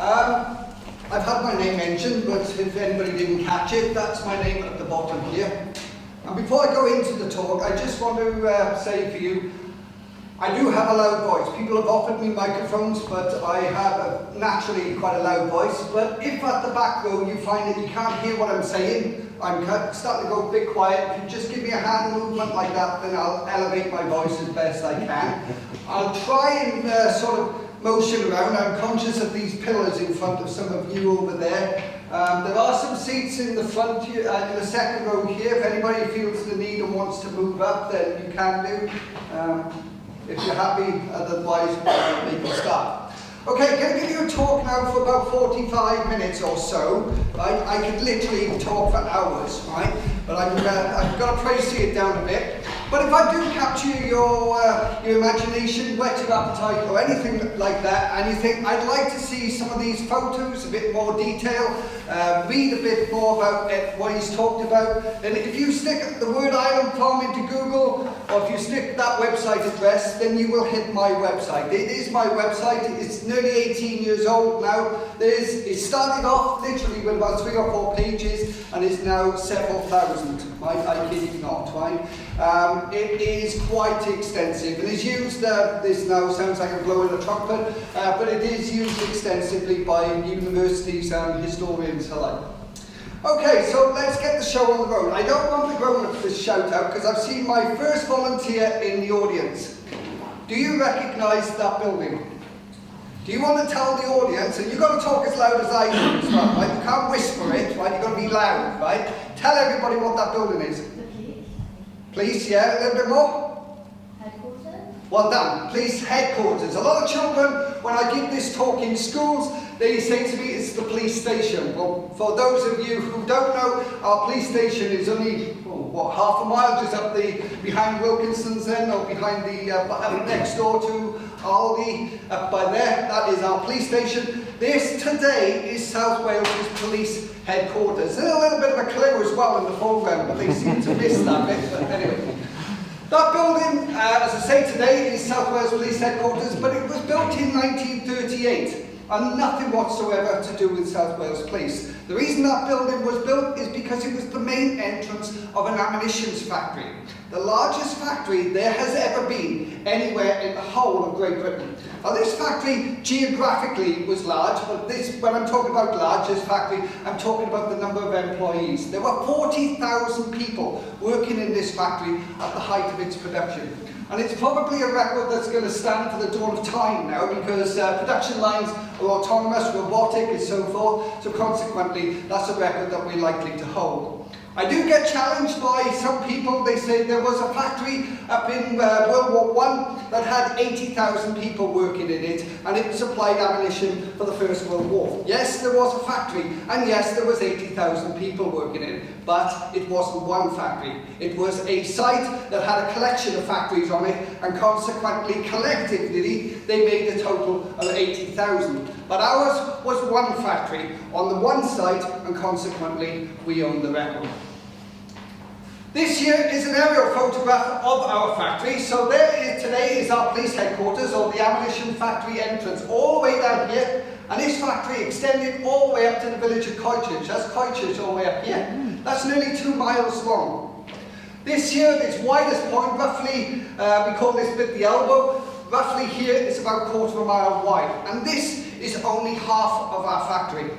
I've had my name mentioned, but if anybody didn't catch it, that's my name at the bottom here. And before I go into the talk, I just want to say for you, I do have a loud voice. People have offered me microphones, but I have naturally quite a loud voice. But if at the back row you find that you can't hear what I'm saying, I'm starting to go a bit quiet. If you just give me a hand movement like that, then I'll elevate my voice as best I can. I'll try and sort of motion around. I'm conscious of these pillars in front of some of you over there. There are some seats in the front here, in the second row here. If anybody feels the need and wants to move up, then you can do. If you're happy, otherwise we can start. Okay, going to give you a talk now for about 45 minutes or so. Right? I could literally talk for hours, right? But I've got to trace it down a bit. But if I do capture your imagination, whet your appetite or anything like that, and you think, I'd like to see some of these photos, a bit more detail, read a bit more about what he's talked about, then if you stick the word Island Farm into Google, or if you stick that website address, then you will hit my website. It is my website. It's nearly 18 years old now. It started off literally with about 3 or 4 pages, and is now several thousand. Right? I kid you not, right? It is quite extensive, and it's used, this now sounds like I'm blowing a trumpet, but it is used extensively by universities and historians alike. Okay, so let's get the show on the road. I don't want the grown-ups to shout out, because I've seen my first volunteer in the audience. Do you recognise that building? Do you want to tell the audience, and you've got to talk as loud as I do as well, right? You can't whisper it, right? You've got to be loud, right? Tell everybody what that building is. The police. Police, yeah, a little bit more? Headquarters. Well done, police headquarters. A lot of children, when I give this talk in schools, they say to me it's the police station. Well, for those of you who don't know, our police station is only, half a mile just up behind Wilkinson's then, or behind the, next door to Aldi, up by there. That is our police station. This today is South Wales' police headquarters. There's a little bit of a clue as well in the foreground, but they seem to miss that bit. But anyway. That building, as I say today, is South Wales Police Headquarters, but it was built in 1938 and nothing whatsoever to do with South Wales Police. The reason that building was built is because it was the main entrance of an ammunition factory. The largest factory there has ever been anywhere in the whole of Great Britain. Now this factory geographically was large, but when I'm talking about large, this factory, I'm talking about the number of employees. There were 40,000 people working in this factory at the height of its production. And it's probably a record that's going to stand for the dawn of time now, because production lines are autonomous, robotic and so forth, so consequently that's a record that we're likely to hold. I do get challenged by some people. They say there was a factory up in World War I that had 80,000 people working in it, and it supplied ammunition for the First World War. Yes, there was a factory, and yes, there was 80,000 people working in it, but it wasn't one factory. It was a site that had a collection of factories on it, and consequently, collectively, they made a total of 80,000. But ours was one factory on the one site, and consequently, we own the record. This here is an aerial photograph of our factory. So today is our police headquarters, or the ammunition factory entrance, all the way down here. And this factory extended all the way up to the village of Coitchurch. That's Coitchurch all the way up here. That's nearly 2 miles long. This here, its widest point, roughly, we call this bit the elbow. Roughly here, it's about 1/4 mile wide. And this is only half of our factory.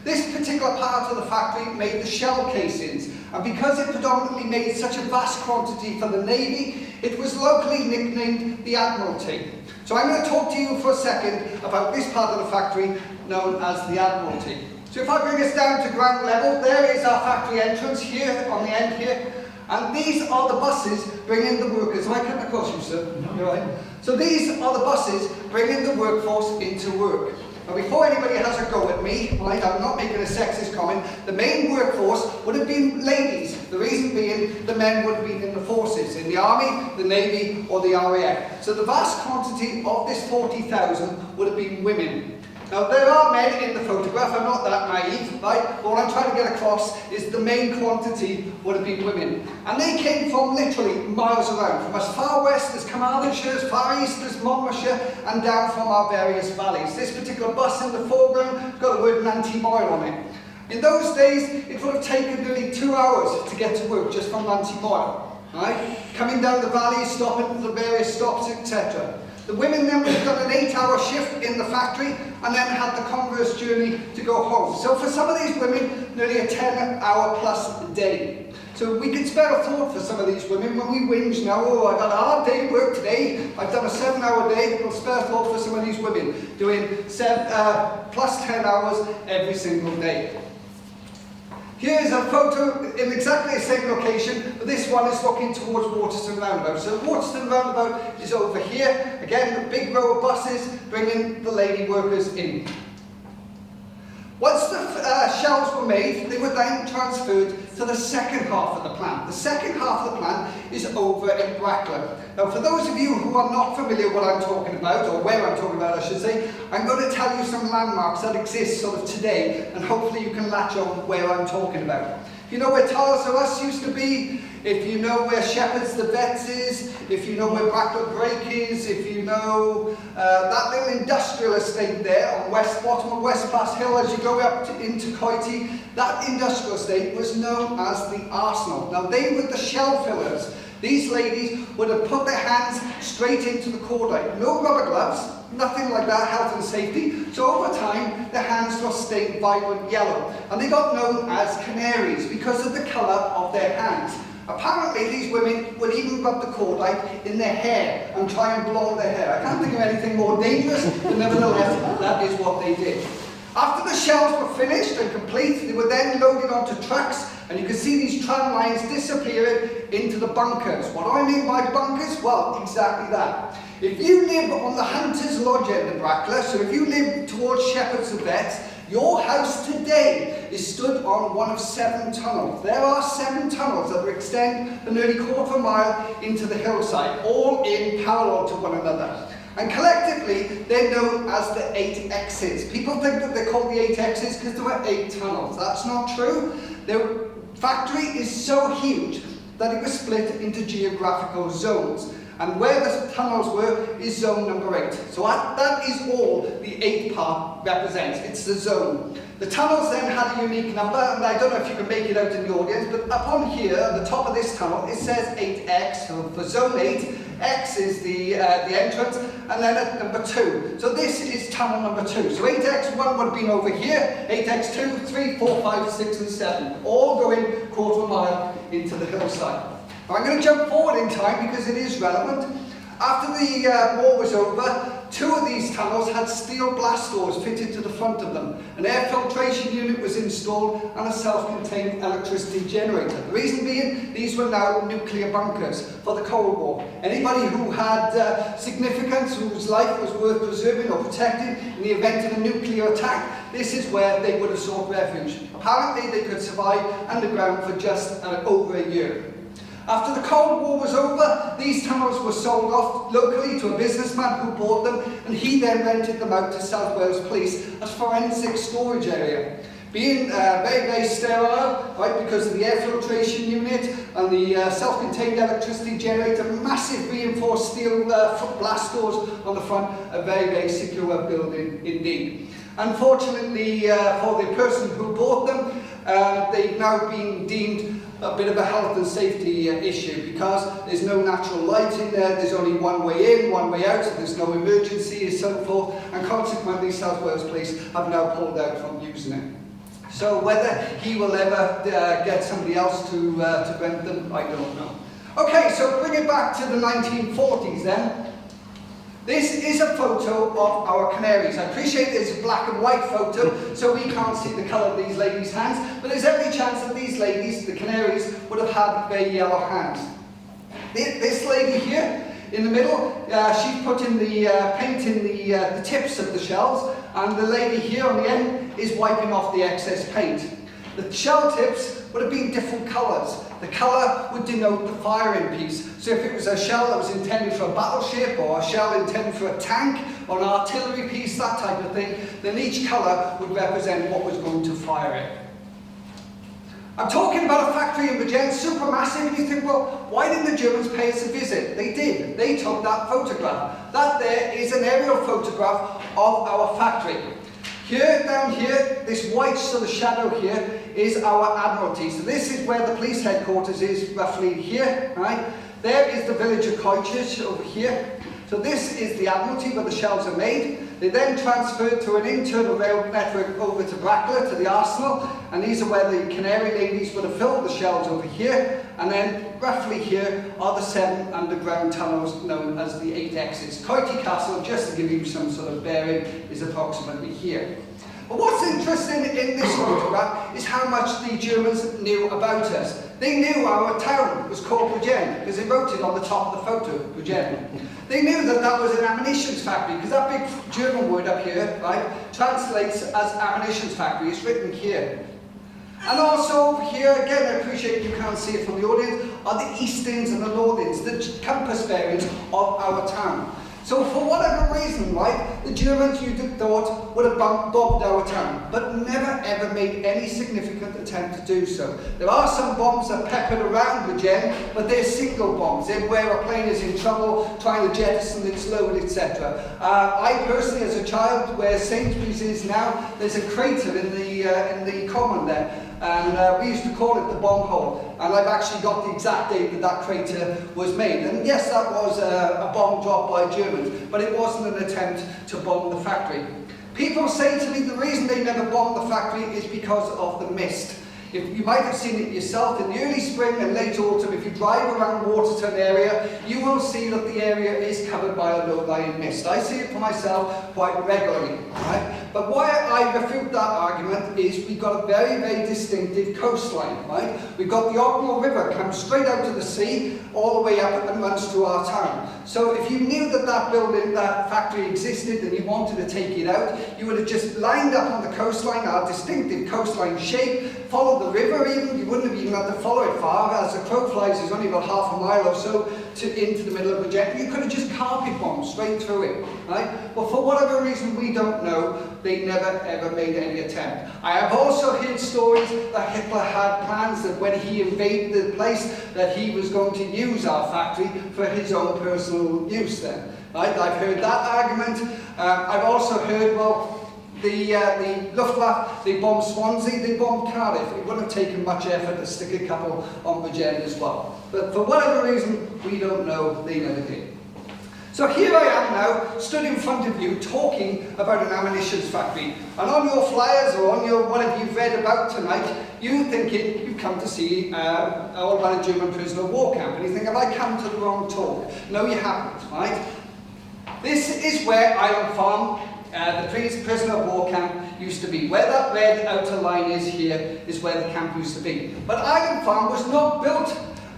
This particular part of the factory made the shell casings, and because it predominantly made such a vast quantity for the Navy, it was locally nicknamed the Admiralty. So I'm going to talk to you for a second about this part of the factory known as the Admiralty. So if I bring us down to ground level, there is our factory entrance here on the end here, and these are the buses bringing the workers. Am I coming across you, sir? No. You're right. So these are the buses bringing the workforce into work. Now before anybody has a go at me, right, I'm not making a sexist comment, the main workforce would have been ladies. The reason being, the men would have been in the forces, in the Army, the Navy or the RAF. So the vast quantity of this 40,000 would have been women. Now there are men in the photograph, I'm not that naive, right? But what I'm trying to get across is the main quantity would have been women. And they came from literally miles around, from as far west as Carmarthenshire, as far east as Monmouthshire, and down from our various valleys. This particular bus in the foreground has got the word Pen-y-bont on it. In those days, it would have taken nearly 2 hours to get to work just from Pen-y-bont, right? Coming down the valley, stopping at the various stops, etc. The women then would have done an 8-hour shift in the factory and then had the converse journey to go home. So for some of these women, nearly a 10-hour plus day. So we could spare a thought for some of these women when we whinge now, oh, I got a hard day at work today, I've done a 7-hour day. We'll spare a thought for some of these women doing plus 10 hours every single day. Here's a photo in exactly the same location, but this one is looking towards Waterstone Roundabout. So Waterstone Roundabout is over here. Again, the big row of buses bringing the lady workers in. Once the shelves were made, they were then transferred to the second half of the plant. The second half of the plant is over in Brackler. Now, for those of you who are not familiar with what I'm talking about, or where I'm talking about, I should say, I'm going to tell you some landmarks that exist sort of today, and hopefully you can latch on where I'm talking about. If you know where Tars of Us used to be, if you know where Shepherd's the Vets is, if you know where Brackler Brake is, if you know that little industrial estate there on bottom of West Pass Hill as you go up into Coity, that industrial estate was known as the Arsenal. Now they were the shell fillers. These ladies would have put their hands straight into the cordite. No rubber gloves, nothing like that, health and safety. So over time, their hands were stained vibrant yellow. And they got known as canaries because of the colour of their hands. Apparently, these women would even rub the cordite in their hair and try and blonde their hair. I can't think of anything more dangerous, but nevertheless, that is what they did. After the shells were finished and complete, they were then loaded onto trucks, and you can see these tram lines disappearing into the bunkers. What do I mean by bunkers? Well, exactly that. If you live on the Hunters Lodge end of Brackler, so if you live towards Shepherd's the Vets, your house today is stood on one of 7 tunnels. There are 7 tunnels that extend a nearly quarter mile into the hillside, all in parallel to one another. And collectively, they're known as the 8 X's. People think that they're called the 8 X's because there were 8 tunnels. That's not true. The factory is so huge that it was split into geographical zones. And where the tunnels were is zone number 8. So that is all the 8 part represents. It's the zone. The tunnels then had a unique number, and I don't know if you can make it out in the audience, but up on here, at the top of this tunnel, it says 8X. So for zone 8, X is the entrance, and then at number 2. So this is tunnel number 2. So 8X1 would have been over here, 8X2, 3, 4, 5, 6, and 7, all going quarter mile into the hillside. Now I'm going to jump forward in time because it is relevant. After the war was over, 2 of these tunnels had steel blast doors fitted to the front of them. An air filtration unit was installed and a self-contained electricity generator. The reason being, these were now nuclear bunkers for the Cold War. Anybody who had significance, whose life was worth preserving or protecting in the event of a nuclear attack, this is where they would have sought refuge. Apparently they could survive underground for just over a year. After the Cold War was over, these tunnels were sold off locally to a businessman who bought them, and he then rented them out to South Wales Police as forensic storage area. Being very, very sterile, right, because of the air filtration unit and the self-contained electricity generator, massive reinforced steel blast doors on the front, a very, very secure building indeed. Unfortunately for the person who bought them, they've now been deemed a bit of a health and safety issue because there's no natural light in there, there's only one way in, one way out, so there's no emergency and so forth, and consequently South Wales Police have now pulled out from using it. So whether he will ever get somebody else to rent them, I don't know. Okay, so bring it back to the 1940s then. This is a photo of our canaries. I appreciate it's a black and white photo, so we can't see the colour of these ladies' hands, but there's every chance that these ladies, the canaries, would have had very yellow hands. This lady here, in the middle, she's putting the paint in the tips of the shells, and the lady here on the end is wiping off the excess paint. The shell tips would have been different colours. The colour would denote the firing piece. So if it was a shell that was intended for a battleship, or a shell intended for a tank, or an artillery piece, that type of thing, then each colour would represent what was going to fire it. I'm talking about a factory in Bridgend, supermassive, and you think, well, why didn't the Germans pay us a visit? They did. They took that photograph. That there is an aerial photograph of our factory. Here, down here, this white sort of shadow here is our Admiralty. So this is where the police headquarters is, roughly here, right? There is the village of Coiches over here. So this is the Admiralty where the shells are made. They then transferred through an internal rail network over to Brackler, to the arsenal, and these are where the Canary ladies would have filled the shells over here, and then roughly here are the 7 underground tunnels known as the 8 exits. Coity Castle, just to give you some sort of bearing, is approximately here. But what's interesting in this photograph is how much the Germans knew about us. They knew our town was called Bridgend because they wrote it on the top of the photo, Bridgend. They knew that that was an ammunition factory because that big German word up here, right, translates as ammunition factory. It's written here. And also over here, again, I appreciate you can't see it from the audience, are the Eastons and the Northins, the compass bearings of our town. So for whatever reason, right, the Germans, you'd have thought, would have bombed our town, but never ever made any significant attempt to do so. There are some bombs that peppered around Bridgend, but they're single bombs. They're where a plane is in trouble, trying to jettison its load, etc. I personally, as a child, where Sainsbury's is now, there's a crater in the common there. And we used to call it the bomb hole, and I've actually got the exact date that that crater was made. And yes, that was a bomb dropped by Germans, but it wasn't an attempt to bomb the factory. People say to me the reason they never bombed the factory is because of the mist. If you might have seen it yourself in the early spring and late autumn, if you drive around Waterton area, you will see that the area is covered by a low-lying mist. I see it for myself quite regularly, right? But why I refute that argument is we've got a very, very distinctive coastline, right? We've got the Ogwr River comes straight out to the sea, all the way up and runs through our town. So if you knew that that building, that factory existed and you wanted to take it out, you would have just lined up on the coastline, our distinctive coastline shape, followed the river even, you wouldn't have even had to follow it far, as the crow flies is only about half a mile or so into the middle of Bridgend. You could have just carpet bombed straight through it, right? But for whatever reason we don't know, they never ever made any attempt. I have also heard stories that Hitler had plans that when he invaded the place that he was going to use our factory for his own personal use then, right? I've heard that argument. I've also heard, well, the Luftwaffe, they bombed Swansea, they bombed Cardiff. It wouldn't have taken much effort to stick a couple on Bridgend as well. But for whatever reason, we don't know, they never did. So here I am now, stood in front of you, talking about an ammunition factory. And on your flyers or on your whatever you've read about tonight, you're thinking you've come to see all about a German prisoner of war camp. And you think, have I come to the wrong talk? No, you haven't, right? This is where Island Farm, the prisoner of war camp, used to be. Where that red outer line is here is where the camp used to be. But Island Farm was not built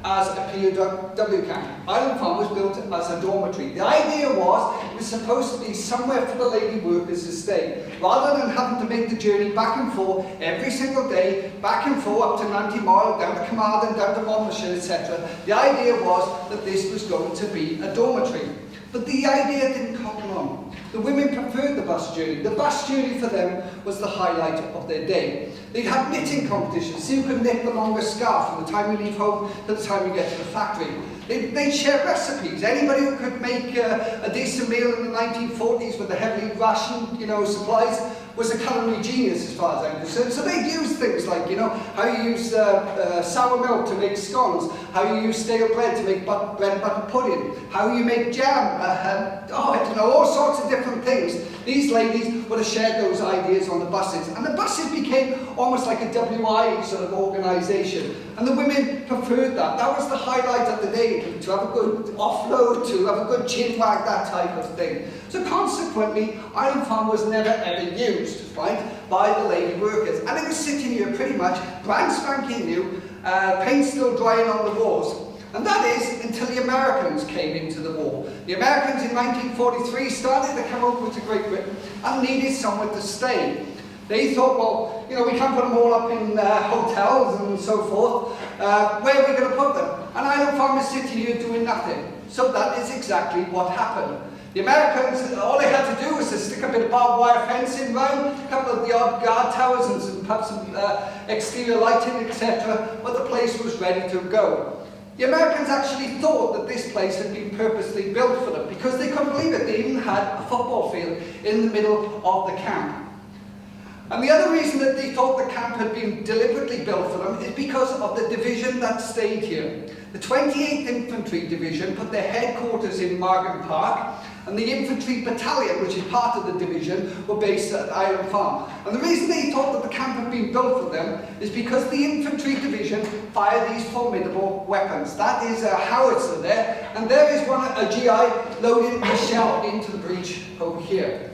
as a POW camp. Island Farm was built as a dormitory. The idea was it was supposed to be somewhere for the lady workers to stay. Rather than having to make the journey back and forth every single day, back and forth up to 90 Mile, down to Carmarthen, down to Monmouthshire, etc. The idea was that this was going to be a dormitory. But the idea didn't come along. The women preferred the bus journey. The bus journey for them was the highlight of their day. They'd have knitting competitions, so you could knit the longest scarf from the time you leave home to the time you get to the factory. They'd share recipes. Anybody who could make a decent meal in the 1940s with the heavily rationed, supplies was a culinary genius as far as I'm concerned. So they'd use things like, how you use sour milk to make scones, how you use stale bread to make bread and butter pudding, how you make jam, all sorts of different things. These ladies would have shared those ideas on the buses, and the buses became almost like a WI sort of organisation, and the women preferred that. That was the highlight of the day, to have a good offload, to have a good chin wag, that type of thing. So consequently, Island Farm was never ever used, right, by the lady workers, and it was sitting here pretty much brand spanking new, paint still drying on the walls. And that is until the Americans came into the war. The Americans in 1943 started to come over to Great Britain and needed somewhere to stay. They thought, well, you know, we can't put them all up in hotels and so forth. Where are we going to put them? And Island Farm is sitting here doing nothing. So that is exactly what happened. The Americans, all they had to do was to stick a bit of barbed wire fencing round, a couple of the odd guard towers and perhaps some exterior lighting, etc. But the place was ready to go. The Americans actually thought that this place had been purposely built for them because they couldn't believe it. They even had a football field in the middle of the camp. And the other reason that they thought the camp had been deliberately built for them is because of the division that stayed here. The 28th Infantry Division put their headquarters in Margam Park, and the Infantry Battalion, which is part of the division, were based at Island Farm. And the reason they thought that the camp had been built for them is because the Infantry Division fire these formidable weapons. That is a howitzer there, and there is one, a GI, loading a shell into the breech over here.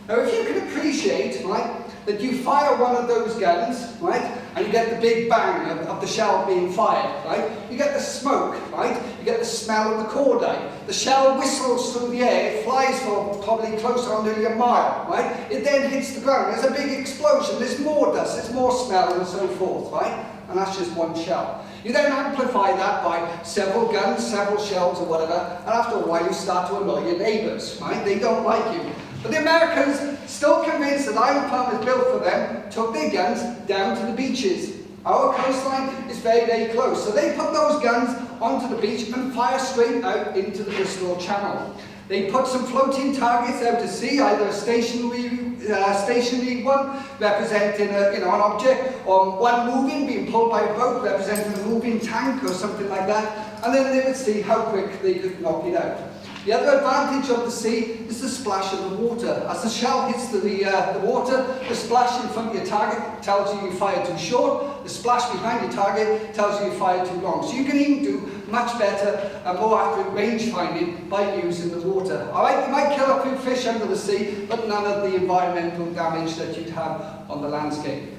Now, if you can appreciate, right, that you fire one of those guns, right, and you get the big bang of the shell being fired, right, you get the smoke, right, you get the smell of the cordite, the shell whistles through the air, it flies for probably closer on nearly a mile, right, it then hits the ground, there's a big explosion, there's more dust, there's more smell and so forth, right, and that's just one shell. You then amplify that by several guns, several shells or whatever, and after a while you start to annoy your neighbours, right, they don't like you. But the Americans, still convinced that Island Farm is built for them, took their guns down to the beaches. Our coastline is very, very close, so they put those guns onto the beach and fire straight out into the Bristol Channel. They put some floating targets out to sea, either a stationary one representing an object, or one moving, being pulled by a boat representing a moving tank or something like that, and then they would see how quick they could knock it out. The other advantage of the sea is the splash of the water. As the shell hits the water, the splash in front of your target tells you fired too short, the splash behind your target tells you fired too long. So you can even do much better and more accurate range finding by using the water. Alright, you might kill a few fish under the sea, but none of the environmental damage that you'd have on the landscape.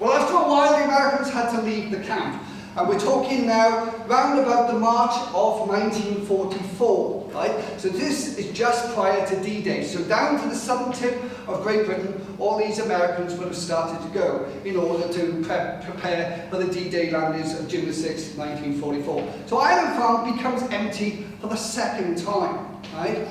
Well, after a while, the Americans had to leave the camp. And we're talking now round about the March of 1944, right? So this is just prior to D-Day. So down to the southern tip of Great Britain, all these Americans would have started to go in order to prepare for the D-Day landings of June the 6th, 1944. So Island Farm becomes empty for the second time, right?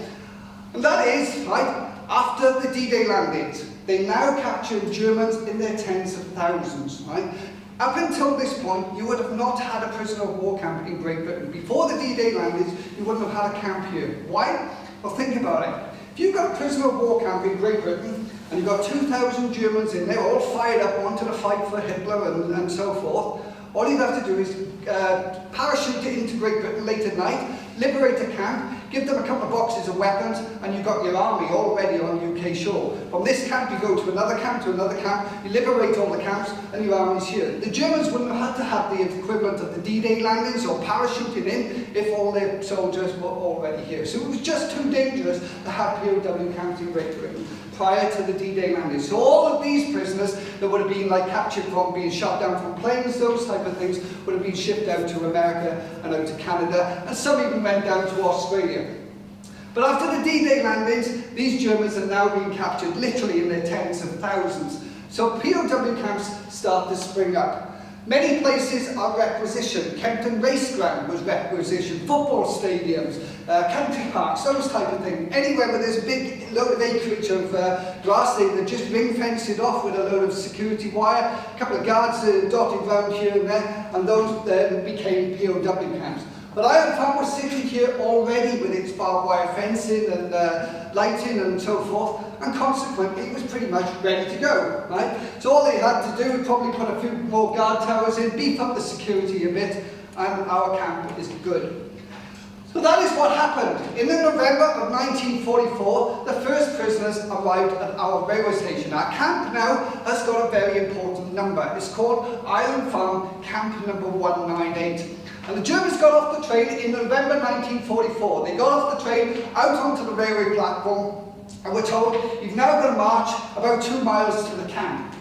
And that is, right, after the D-Day landings, they now capture Germans in their tens of thousands, right? Up until this point, you would have not had a prisoner of war camp in Great Britain. Before the D-Day landings, you wouldn't have had a camp here. Why? Well, think about it. If you've got a prisoner of war camp in Great Britain, and you've got 2,000 Germans in there, all fired up, wanting to fight for Hitler and so forth, all you'd have to do is parachute it into Great Britain late at night, liberate a camp, give them a couple of boxes of weapons, and you've got your army already on UK shore. From this camp, you go to another camp, you liberate all the camps, and your army's here. The Germans wouldn't have had to have the equivalent of the D-Day landings or parachuting in if all their soldiers were already here. So it was just too dangerous to have POW camps in Great Britain prior to the D-Day landings. So all of these prisoners that would have been captured from being shot down from planes, those type of things, would have been shipped out to America and out to Canada, and some even went down to Australia. But after the D-Day landings, these Germans are now being captured literally in their tens of thousands. So POW camps start to spring up. Many places are requisitioned. Kempton Race Ground was requisitioned, football stadiums, country parks, those type of things. Anywhere where there's a big load of acreage of grass, they just ring-fence it off with a load of security wire, a couple of guards dotted around here and there, and those then became POW camps. But Island Farm was sitting here already with its barbed wire fencing and lighting and so forth, and consequently it was pretty much ready to go, right? So all they had to do was probably put a few more guard towers in, beef up the security a bit, and our camp is good. So that is what happened. In November of 1944, the first prisoners arrived at our railway station. Our camp now has got a very important number. It's called Island Farm Camp number 198. And the Germans got off the train in November 1944. They got off the train out onto the railway platform and were told, you've now got to march about 2 miles to the camp.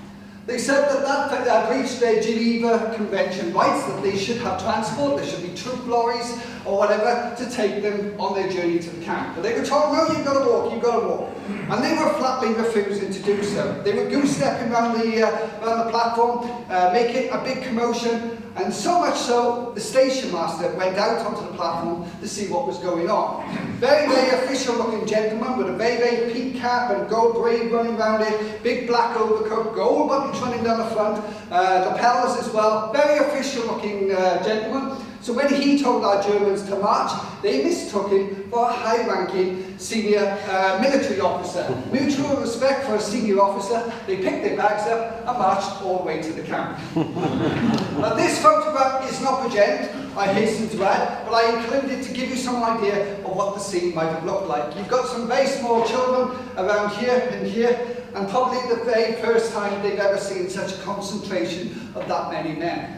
They said that breached their Geneva Convention rights, that they should have transport, there should be troop lorries or whatever to take them on their journey to the camp. But they were told, no, you've got to walk, you've got to walk. And they were flatly refusing to do so. They were goose-stepping around the platform, making a big commotion, and so much so, the station master went out onto the platform to see what was going on. Very, very official-looking gentleman with a very, very pink cap and gold braid running around it, big black overcoat, gold buttons running down the front, lapels as well. Very official-looking gentleman. So when he told our Germans to march, they mistook him for a high-ranking senior military officer. Mutual respect for a senior officer, they picked their bags up and marched all the way to the camp. Now this photograph is not Bridgend, I hasten to add, but I included to give you some idea of what the scene might have looked like. You've got some very small children around here and here, and probably the very first time they've ever seen such a concentration of that many men.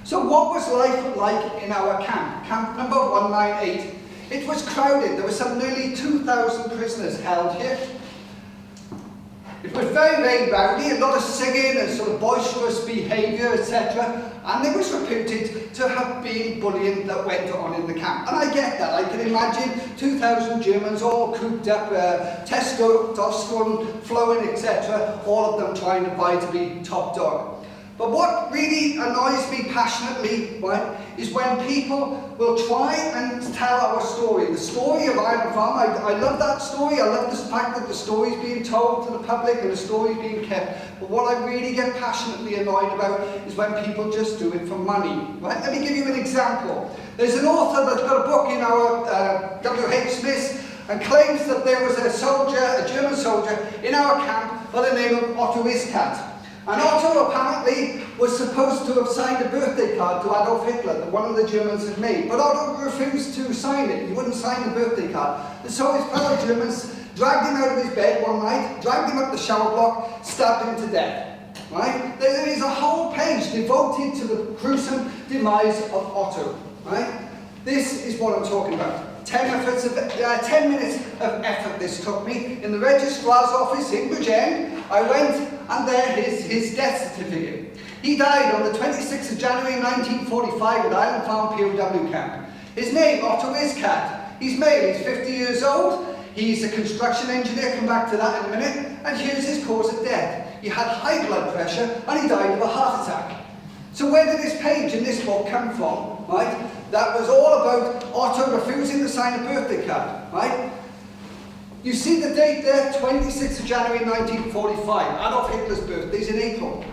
So what was life like in our camp? Camp number 198. It was crowded. There were some nearly 2,000 prisoners held here. It was very, very rowdy, a lot of singing and sort of boisterous behaviour, etc. And there was reputed to have been bullying that went on in the camp. And I get that. I can imagine 2,000 Germans all cooped up, testosterone flowing, etc. All of them trying to vie to be top dog. But what really annoys me passionately, right, is when people will try and tell our story. The story of Iron Farm, I love that story. I love the fact that the story is being told to the public and the story is being kept. But what I really get passionately annoyed about is when people just do it for money. Right? Let me give you an example. There's an author that's got a book in our W.H. Smith and claims that there was a soldier, a German soldier, in our camp by the name of Otto Iskat. And Otto apparently was supposed to have signed a birthday card to Adolf Hitler that one of the Germans had made. But Otto refused to sign it. He wouldn't sign the birthday card. And so his fellow Germans dragged him out of his bed one night, dragged him up the shower block, stabbed him to death. Right? There is a whole page devoted to the gruesome demise of Otto. Right? This is what I'm talking about. 10 minutes of effort this took me. In the registrar's office in Bridgend, I went and there is his death certificate. He died on the 26th of January 1945 at Iron Farm POW camp. His name, Otto Iskat. He's male, he's 50 years old. He's a construction engineer, come back to that in a minute. And here's his cause of death. He had high blood pressure and he died of a heart attack. So where did this page in this book come from, right? That was all about Otto refusing to sign a birthday card, right? You see the date there, 26th of January 1945. Adolf Hitler's birthday's in April.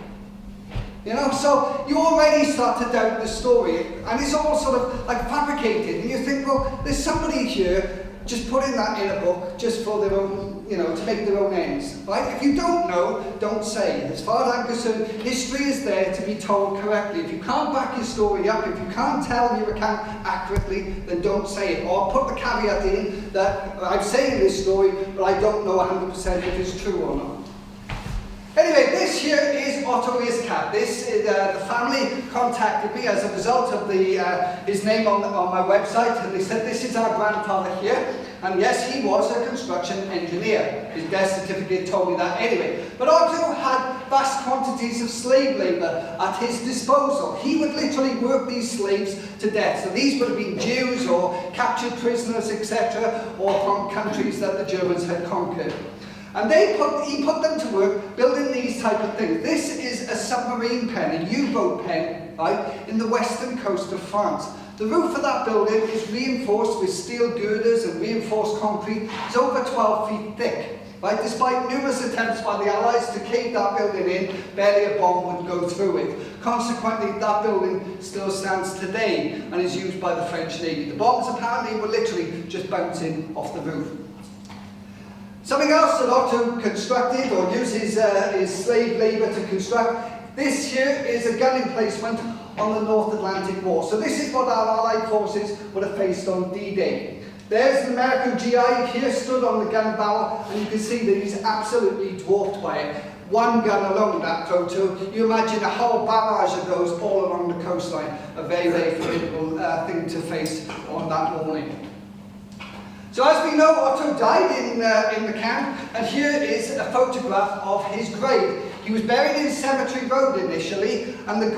You know, so you already start to doubt the story, and it's all sort of like fabricated, and you think, well, there's somebody here just putting that in a book just for their own, you know, to make their own ends, right? If you don't know, don't say. As far as I'm concerned, history is there to be told correctly. If you can't back your story up, if you can't tell your account accurately, then don't say it. Or put the caveat in that I'm saying this story, but I don't know 100% if it's true or not. Anyway, this here is Otto Iskat. This is, the family contacted me as a result of his name on my website, and they said this is our grandfather here. And yes, he was a construction engineer. His death certificate told me that anyway. But Otto had vast quantities of slave labour at his disposal. He would literally work these slaves to death. So these would have been Jews or captured prisoners, etc., or from countries that the Germans had conquered. And he put them to work building these type of things. This is a submarine pen, a U-boat pen, right, in the western coast of France. The roof of that building is reinforced with steel girders and reinforced concrete. It's over 12 feet thick. Right? Despite numerous attempts by the Allies to cave that building in, barely a bomb would go through it. Consequently, that building still stands today and is used by the French Navy. The bombs apparently were literally just bouncing off the roof. Something else that Otto constructed or used his slave labour to construct, this here is a gun emplacement on the North Atlantic War. So this is what our Allied forces would have faced on D-Day. There's the American GI here stood on the gun barrel, and you can see that he's absolutely dwarfed by it. One gun alone, that photo, you imagine a whole barrage of those all along the coastline. A very, very formidable thing to face on that morning. So as we know, Otto died in the camp, and here is a photograph of his grave. He was buried in Cemetery Road initially, and the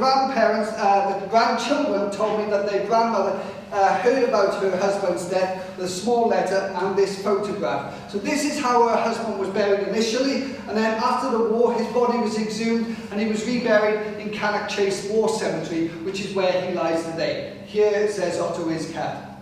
grandchildren told me that their grandmother heard about her husband's death with a small letter and this photograph. So this is how her husband was buried initially, and then after the war his body was exhumed and he was reburied in Cannock Chase War Cemetery, which is where he lies today. Here it says Otto is Cat.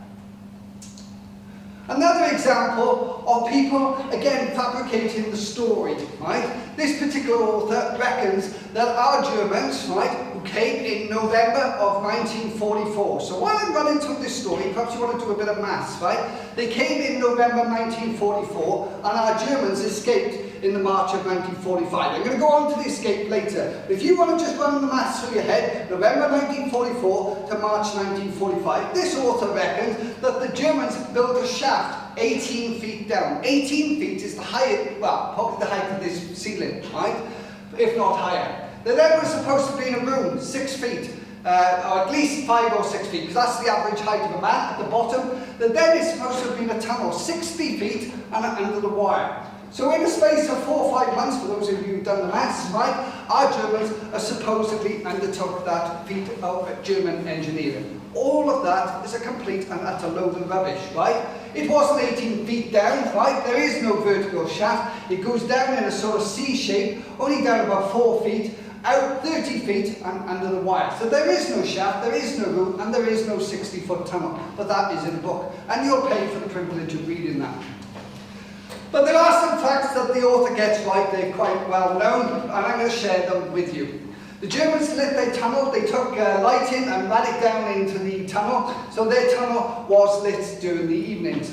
Another example of people, again, fabricating the story, right? This particular author reckons that our Germans, right, who came in November of 1944. So while I'm running through this story, perhaps you want to do a bit of maths, right? They came in November 1944, and our Germans escaped in the March of 1945. I'm going to go on to the escape later. But if you want to just run the maths through your head, November 1944 to March 1945, this author reckons that the Germans built a shaft 18 feet down. 18 feet is the height, well, probably the height of this ceiling, right? If not higher. There then was supposed to be in a room 6 feet, or at least 5 or 6 feet, because that's the average height of a man at the bottom. There then is supposed to have been a tunnel 60 feet and under the wire. So in the space of 4 or 5 months, for those of you who've done the maths, right, our Germans supposedly undertook that feat of German engineering. All of that is a complete and utter load of rubbish, right? It wasn't 18 feet down, right? There is no vertical shaft. It goes down in a sort of C shape, only down about 4 feet, out 30 feet and under the wire. So there is no shaft, there is no room, and there is no 60-foot tunnel. But that is in the book, and you'll pay for the privilege of reading that. But there are some facts that the author gets right. They're quite well known, and I'm going to share them with you. The Germans lit their tunnel. They took lighting and ran it down into the tunnel, so their tunnel was lit during the evenings.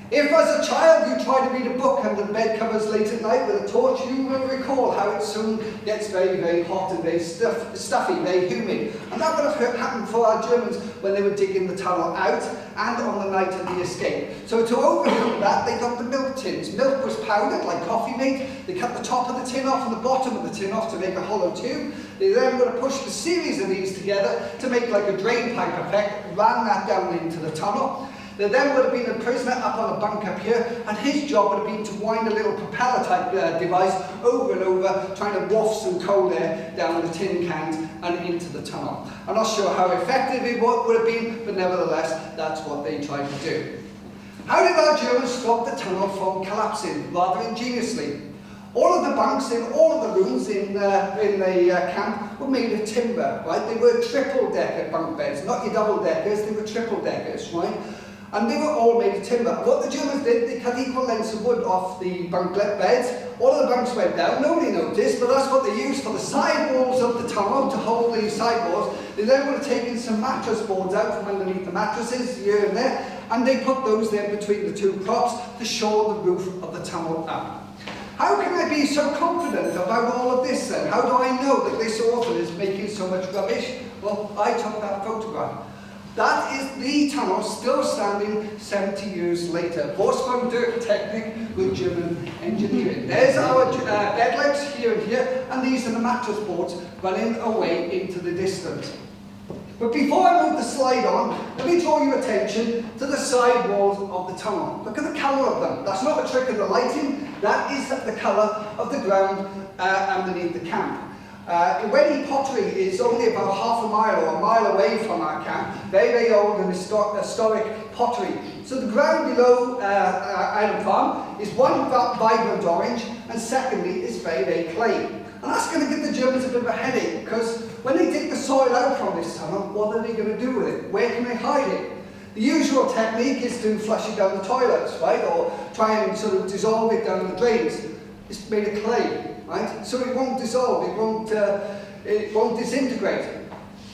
If as a child you try to read a book under the bed covers late at night with a torch, you will recall how it soon gets very, very hot and very stuffy, very humid. And that would have happened for our Germans when they were digging the tunnel out and on the night of the escape. So to overcome that, they got the milk tins. Milk was powdered like coffee mate. They cut the top of the tin off and the bottom of the tin off to make a hollow tube. They then would have pushed a series of these together to make like a drain pipe effect, ran that down into the tunnel. There then would have been a prisoner up on a bunk up here, and his job would have been to wind a little propeller type device over and over, trying to waft some cold air down the tin cans and into the tunnel. I'm not sure how effective it would have been, but nevertheless, that's what they tried to do. How did our Germans stop the tunnel from collapsing? Rather ingeniously. All of the bunks in all of the rooms in the camp were made of timber, right? They were triple-decker bunk beds, not your double-deckers, they were triple-deckers, right? And they were all made of timber. What the Germans did, they cut equal lengths of wood off the bunk beds. All of the bunks went down, nobody noticed, but that's what they used for the side walls of the tunnel to hold the side walls. They then would have taken some mattress boards out from underneath the mattresses here and there, and they put those there between the two props to shore the roof of the tunnel up. How can I be so confident about all of this then? How do I know that this author is making so much rubbish? Well, I took that photograph. That is the tunnel still standing 70 years later. Vorsprung Dirk Technic with German engineering. There's our bed legs here and here, and these are the mattress boards running away into the distance. But before I move the slide on, let me draw your attention to the side walls of the tunnel. Look at the colour of them. That's not a trick of the lighting, that is the colour of the ground underneath the camp. Ynys pottery is only about half a mile or a mile away from our camp. Very, very old and historic pottery. So the ground below Fferm is one vibrant orange, and secondly is very, very clay. And that's going to give the Germans a bit of a headache, because when they dig the soil out from this tunnel, what are they going to do with it? Where can they hide it? The usual technique is to flush it down the toilets, right? Or try and sort of dissolve it down the drains. It's made of clay. Right? So it won't dissolve, it won't disintegrate.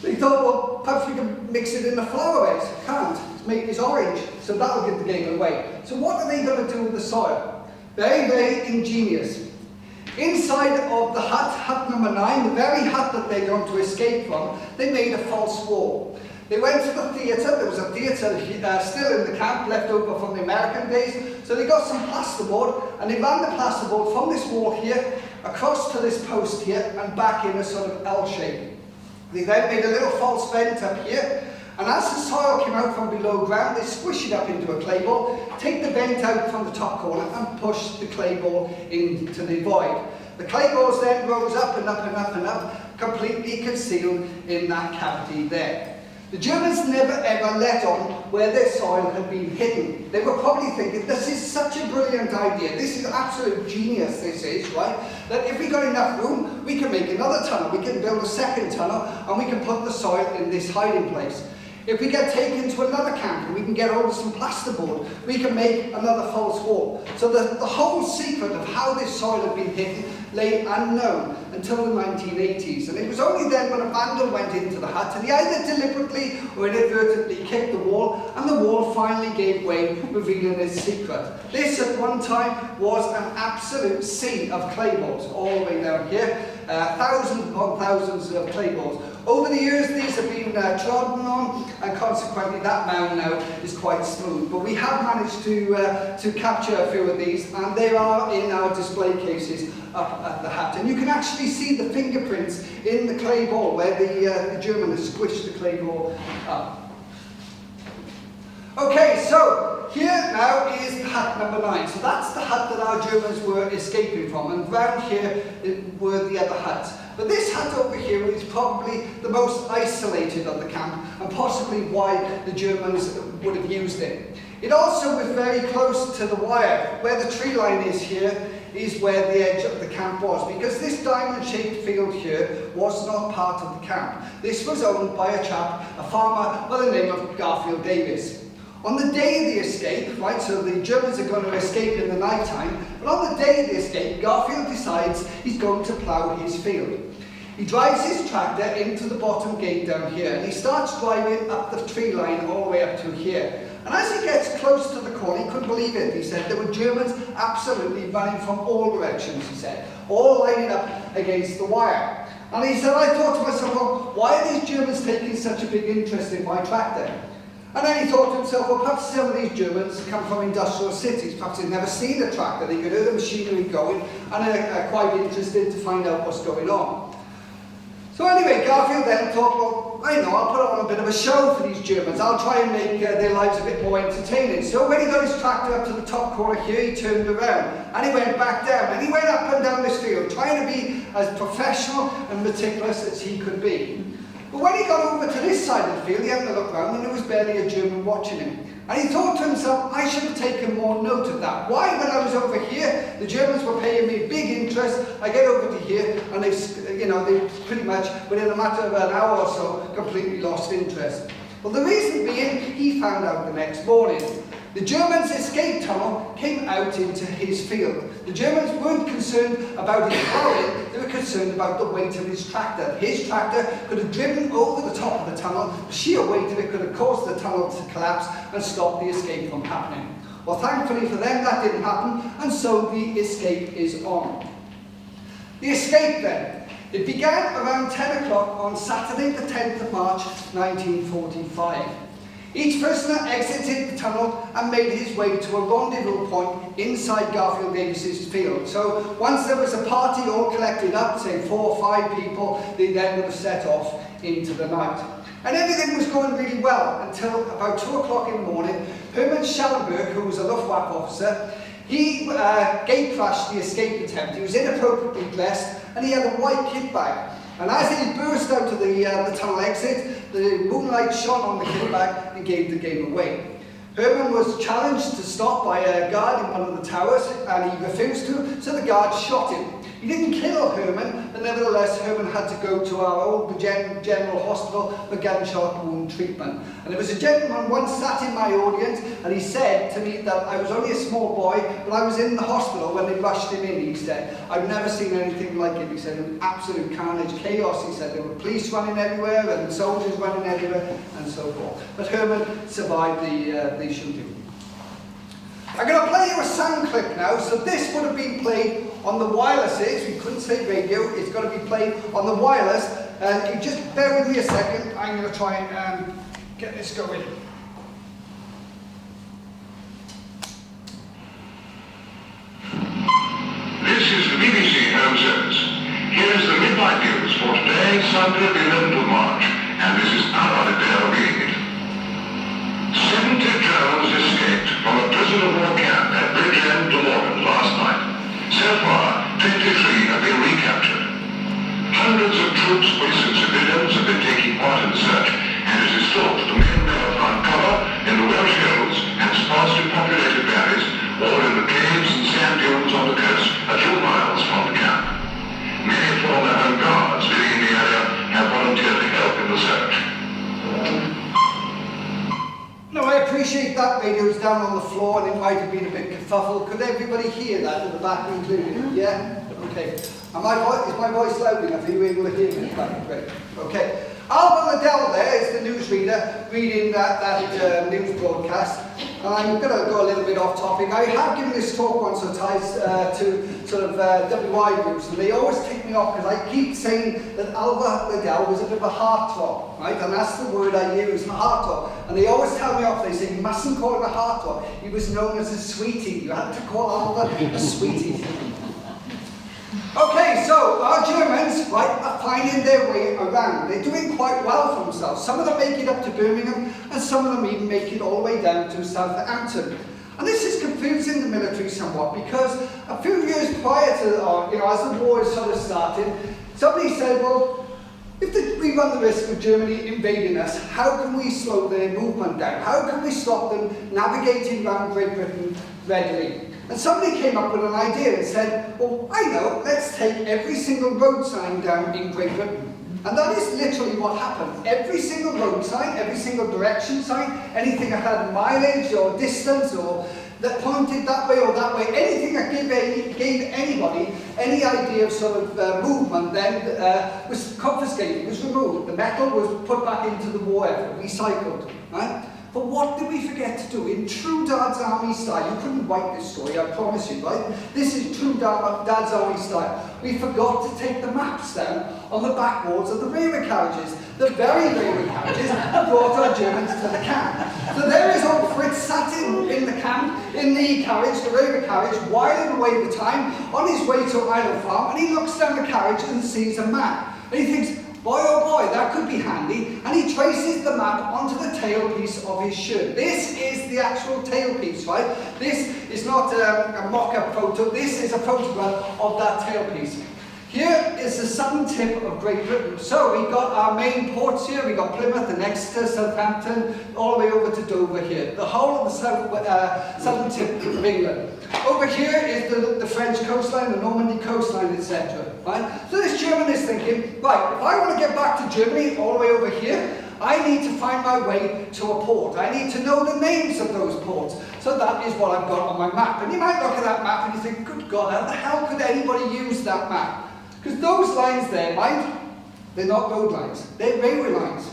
They thought, well, perhaps we can mix it in the flour base. Can't. It's orange, so that'll give the game away. So what are they going to do with the soil? Very, very ingenious. Inside of the hut number 9, the very hut that they're going to escape from, they made a false wall. They went to the theatre. There was a theatre still in the camp, left over from the American days. So they got some plasterboard, and they ran the plasterboard from this wall here, across to this post here, and back in a sort of L shape. They then made a little false vent up here, and as the soil came out from below ground, they squish it up into a clay ball, take the vent out from the top corner, and push the clay ball into the void. The clay balls then rose up and up and up and up, completely concealed in that cavity there. The Germans never ever let on where their soil had been hidden. They were probably thinking, this is such a brilliant idea, this is absolute genius, this is, right? That if we got enough room, we can make another tunnel, we can build a second tunnel, and we can put the soil in this hiding place. If we get taken to another camp and we can get hold of some plasterboard, we can make another false wall. So the whole secret of how this soil had been hidden lay unknown until the 1980s. And it was only then when a vandal went into the hut and he either deliberately or inadvertently kicked the wall, and the wall finally gave way, revealing its secret. This at one time was an absolute sea of clay balls all the way down here. Thousands upon thousands of clay balls. Over the years, these have been trodden on, and consequently that mound now is quite smooth. But we have managed to capture a few of these, and they are in our display cases up at the hut. And you can actually see the fingerprints in the clay ball where the German has squished the clay ball up. Okay, so here now is the hut number 9. So that's the hut that our Germans were escaping from, and round here were the other huts. But this hut over here is probably the most isolated of the camp, and possibly why the Germans would have used it. It also was very close to the wire. Where the tree line is here is where the edge of the camp was, because this diamond-shaped field here was not part of the camp. This was owned by a chap, a farmer by the name of Garfield Davis. On the day of the escape, right, so the Germans are going to escape in the night time, but on the day of the escape, Garfield decides he's going to plough his field. He drives his tractor into the bottom gate down here, and he starts driving up the tree line all the way up to here. And as he gets close to the corner, he couldn't believe it. He said there were Germans absolutely running from all directions, he said, all lining up against the wire. And he said, I thought to myself, well, why are these Germans taking such a big interest in my tractor? And then he thought to himself, well, perhaps some of these Germans come from industrial cities. Perhaps they've never seen a tractor. They could hear the machinery going, and are quite interested to find out what's going on. So anyway, Garfield then thought, well, I know, I'll put on a bit of a show for these Germans. I'll try and make their lives a bit more entertaining. So when he got his tractor up to the top corner here, he turned around, and he went back down, and he went up and down this field, trying to be as professional and meticulous as he could be. But when he got over to this side of the field, he happened to look round, and there was barely a German watching him. And he thought to himself, I should have taken more note of that. Why, when I was over here, the Germans were paying me big interest, I get over to here, and they pretty much, within a matter of an hour or so, completely lost interest. Well, the reason being, he found out the next morning. The Germans' escape tunnel came out into his field. The Germans weren't concerned about his ploughing, they were concerned about the weight of his tractor. His tractor could have driven over the top of the tunnel, the sheer weight of it could have caused the tunnel to collapse and stop the escape from happening. Well, thankfully for them, that didn't happen, and so the escape is on. The escape then. It began around 10 o'clock on Saturday the 10th of March 1945. Each prisoner exited the tunnel and made his way to a rendezvous point inside Garfield Davis's field. So once there was a party all collected up, say 4 or 5 people, they then would have set off into the night. And everything was going really well until about 2 o'clock in the morning. Hermann Schallenberg, who was a Luftwaffe officer, he gate crashed the escape attempt. He was inappropriately dressed and he had a white kit bag. And as he burst out of the tunnel exit, the moonlight shone on the kit bag and gave the game away. Herman was challenged to stop by a guard in one of the towers, and he refused to, so the guard shot him. He didn't kill Herman, but nevertheless Herman had to go to our old Bridgend General Hospital for gunshot wound treatment. And there was a gentleman once sat in my audience, and he said to me that I was only a small boy, but I was in the hospital when they rushed him in, he said. I've never seen anything like it. He said it was absolute carnage, chaos. He said there were police running everywhere and soldiers running everywhere and so forth. But Herman survived the shooting. I'm going to play you a sound clip now. So this would have been played on the wirelesses. We couldn't say radio. It's got to be played on the wireless. You just bear with me a second. I'm going to try and get this going. This is the BBC Home Service. Here's the midnight news for today, Sunday the 11th of March. And this is our reading it. 70 Germans escaped from a prisoner of war camp at Bridgend last night. So far, 23 have been appreciate that radio's down on the floor and it might have been a bit kerfuffle. Could everybody hear that at the back included? Yeah? Okay. Is my voice loud enough? Are you able to hear me? Great. Okay. Albert Liddell there is the newsreader reading that news broadcast. I'm going to go a little bit off topic. I have given this talk once or twice to sort of WI groups, and they always take me off because I keep saying that Albert Liddell was a bit of a heartthrob, right? And that's the word I use, heartthrob. And they always tell me off, they say, you mustn't call him a heartthrob. He was known as a sweetie. You had to call Albert a sweetie. Okay, so our Germans, right, are finding their way around. They're doing quite well for themselves. Some of them make it up to Birmingham, and some of them even make it all the way down to Southampton. And this is confusing the military somewhat, because a few years prior to, as the war is sort of started, somebody said, well, if we run the risk of Germany invading us, how can we slow their movement down? How can we stop them navigating around Great Britain readily? And somebody came up with an idea and said, well, I know, let's take every single road sign down in Great Britain. And that is literally what happened. Every single road sign, every single direction sign, anything that had mileage or distance or that pointed that way or that way, anything that gave anybody any idea of sort of movement then was confiscated, was removed. The metal was put back into the war effort, recycled, right? But what did we forget to do? In true Dad's Army style, you couldn't write this story, I promise you, right? This is true Dad's Army style. We forgot to take the maps down on the backboards of the railway carriages, the very railway carriages that brought our Germans to the camp. So there is old Fritz sat in the camp, in the carriage, the railway carriage, whiling away the time, on his way to Fferm, and he looks down the carriage and sees a map. And he thinks, boy, oh boy, that could be handy. And he traces the map onto the tailpiece of his shirt. This is the actual tailpiece, right? This is not a mock-up photo. This is a photograph of that tailpiece. Here is the southern tip of Great Britain. So we've got our main ports here. We've got Plymouth and Exton, Southampton, all the way over to Dover here. The whole of the southern tip of England. Over here is the French coastline, the Normandy coastline, etc. Right? So this German is thinking, right, if I want to get back to Germany, all the way over here, I need to find my way to a port. I need to know the names of those ports. So that is what I've got on my map. And you might look at that map and you think, good God, how the hell could anybody use that map? Because those lines there, mind, they're not road lines, they're railway lines.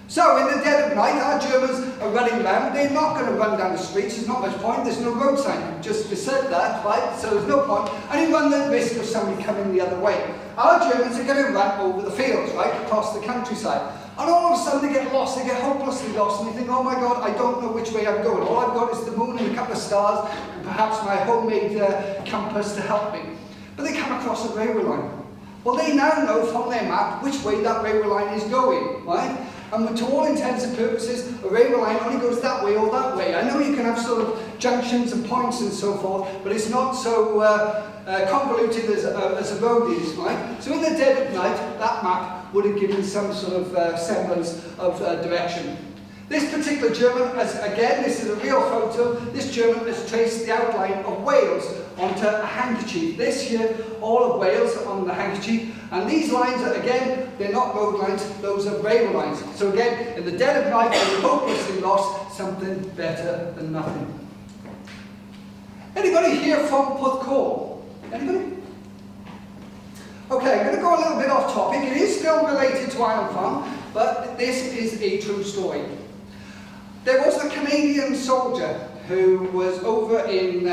So in the dead of night, our Germans are running around. They're not going to run down the streets. There's not much point. There's no road sign. Just said that, right? So there's no point. And you run the risk of somebody coming the other way. Our Germans are going to run over the fields, right, across the countryside. And all of a sudden they get lost. They get hopelessly lost. And they think, oh my God, I don't know which way I'm going. All I've got is the moon and a couple of stars and perhaps my homemade compass to help me. But they come across a railway line. Well, they now know from their map which way that railway line is going, right? And to all intents and purposes, a railway line only goes that way or that way. I know you can have sort of junctions and points and so forth, but it's not so convoluted as a road is, right? So in the dead of night, that map would have given some sort of semblance of direction. This particular German, again, this is a real photo, this German has traced the outline of Wales onto a handkerchief. This here, all of Wales on the handkerchief. And these lines, again, they're not road lines, those are railway lines. So again, in the dead of night, when you're hopelessly lost, something better than nothing. Anybody here from Porthcawl? Anybody? Okay, I'm going to go a little bit off topic. It is still related to Fferm, but this is a true story. There was a Canadian soldier who was over in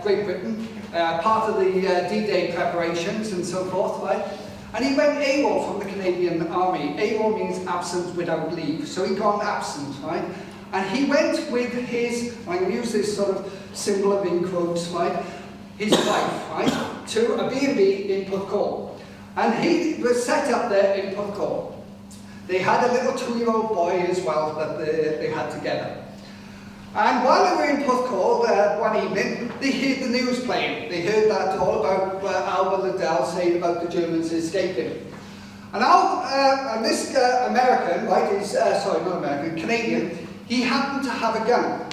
Great Britain, part of the D-Day preparations and so forth, right? And he went AWOL from the Canadian Army. AWOL means absent without leave, so he gone absent, right? And he went with his, I'm going to use this sort of symbol of in quotes, right? His wife, right? To a B&B in Porthcawl. And he was set up there in Porthcawl. They had a little 2-year-old boy as well that they had together. And while they were in Porthcawl one evening, they heard the news playing. They heard that all about Albert Liddell saying about the Germans escaping. And this American, right, sorry, not American, Canadian, he happened to have a gun.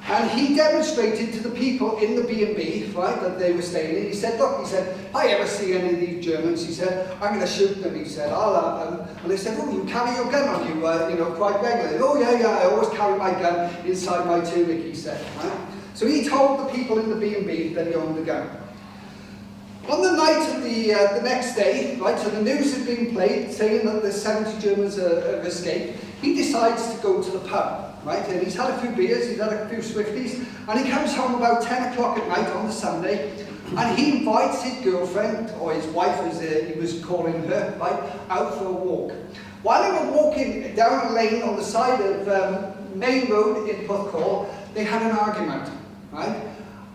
And he demonstrated to the people in the B&B, right, that they were staying in. He said, look, he said, if I ever see any of these Germans, he said, I'm going to shoot them, he said, I'll have them. And they said, oh, you carry your gun on you, you know, quite regularly. Oh, yeah, I always carry my gun inside my tunic, he said. Right? So he told the people in the B&B that he owned the gun. On the night of the next day, right, so the news had been played saying that the 70 Germans have escaped, he decides to go to the pub. Right, and he's had a few beers, he's had a few Swifties, and he comes home about 10 o'clock at night on the Sunday, and he invites his girlfriend, or his wife as he was calling her, right, out for a walk. While they were walking down a lane on the side of Main Road in Porthcawl, they had an argument, right?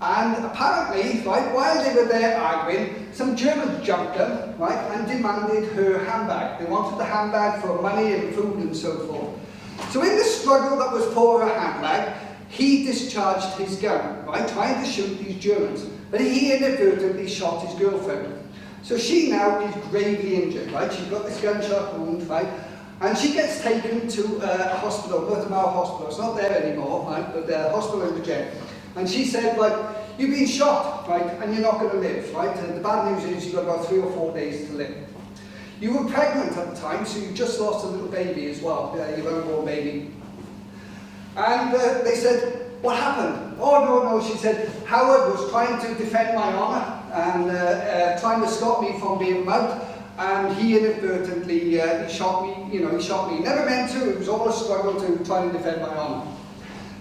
And apparently, right, while they were there arguing, some Germans jumped them, right, and demanded her handbag. They wanted the handbag for money and food and so forth. So in the struggle that was for her handbag, he discharged his gun, right, trying to shoot these Germans. But he inadvertently shot his girlfriend. So she now is gravely injured, right? She's got this gunshot wound, right? And she gets taken to a hospital, Wartime hospital. It's not there anymore, right? But the hospital in Bridgend. And she said, like, you've been shot, right? And you're not going to live, right? And the bad news is you've got about 3 or 4 days to live. You were pregnant at the time, so you just lost a little baby as well, your unborn baby. And they said, what happened? Oh, no, she said, Howard was trying to defend my honour and trying to stop me from being mugged, and he inadvertently he shot me, he shot me. He never meant to, it was all a struggle to try and defend my honour.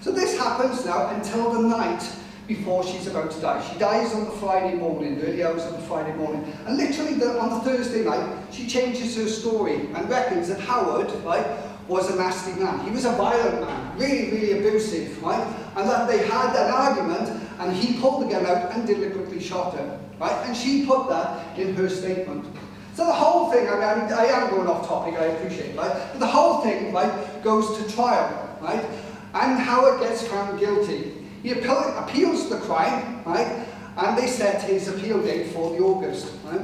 So this happens now until the night before she's about to die. She dies on the Friday morning, the early hours of the Friday morning. And literally on the Thursday night, she changes her story and reckons that Howard, right, was a nasty man. He was a violent man, really, really abusive, right? And that they had an argument and he pulled the gun out and deliberately shot her, right? And she put that in her statement. So the whole thing, I am going off topic, I appreciate, right? But the whole thing, right, goes to trial, right? And Howard gets found guilty. He appeals the crime, right? And they set his appeal date for the August, right?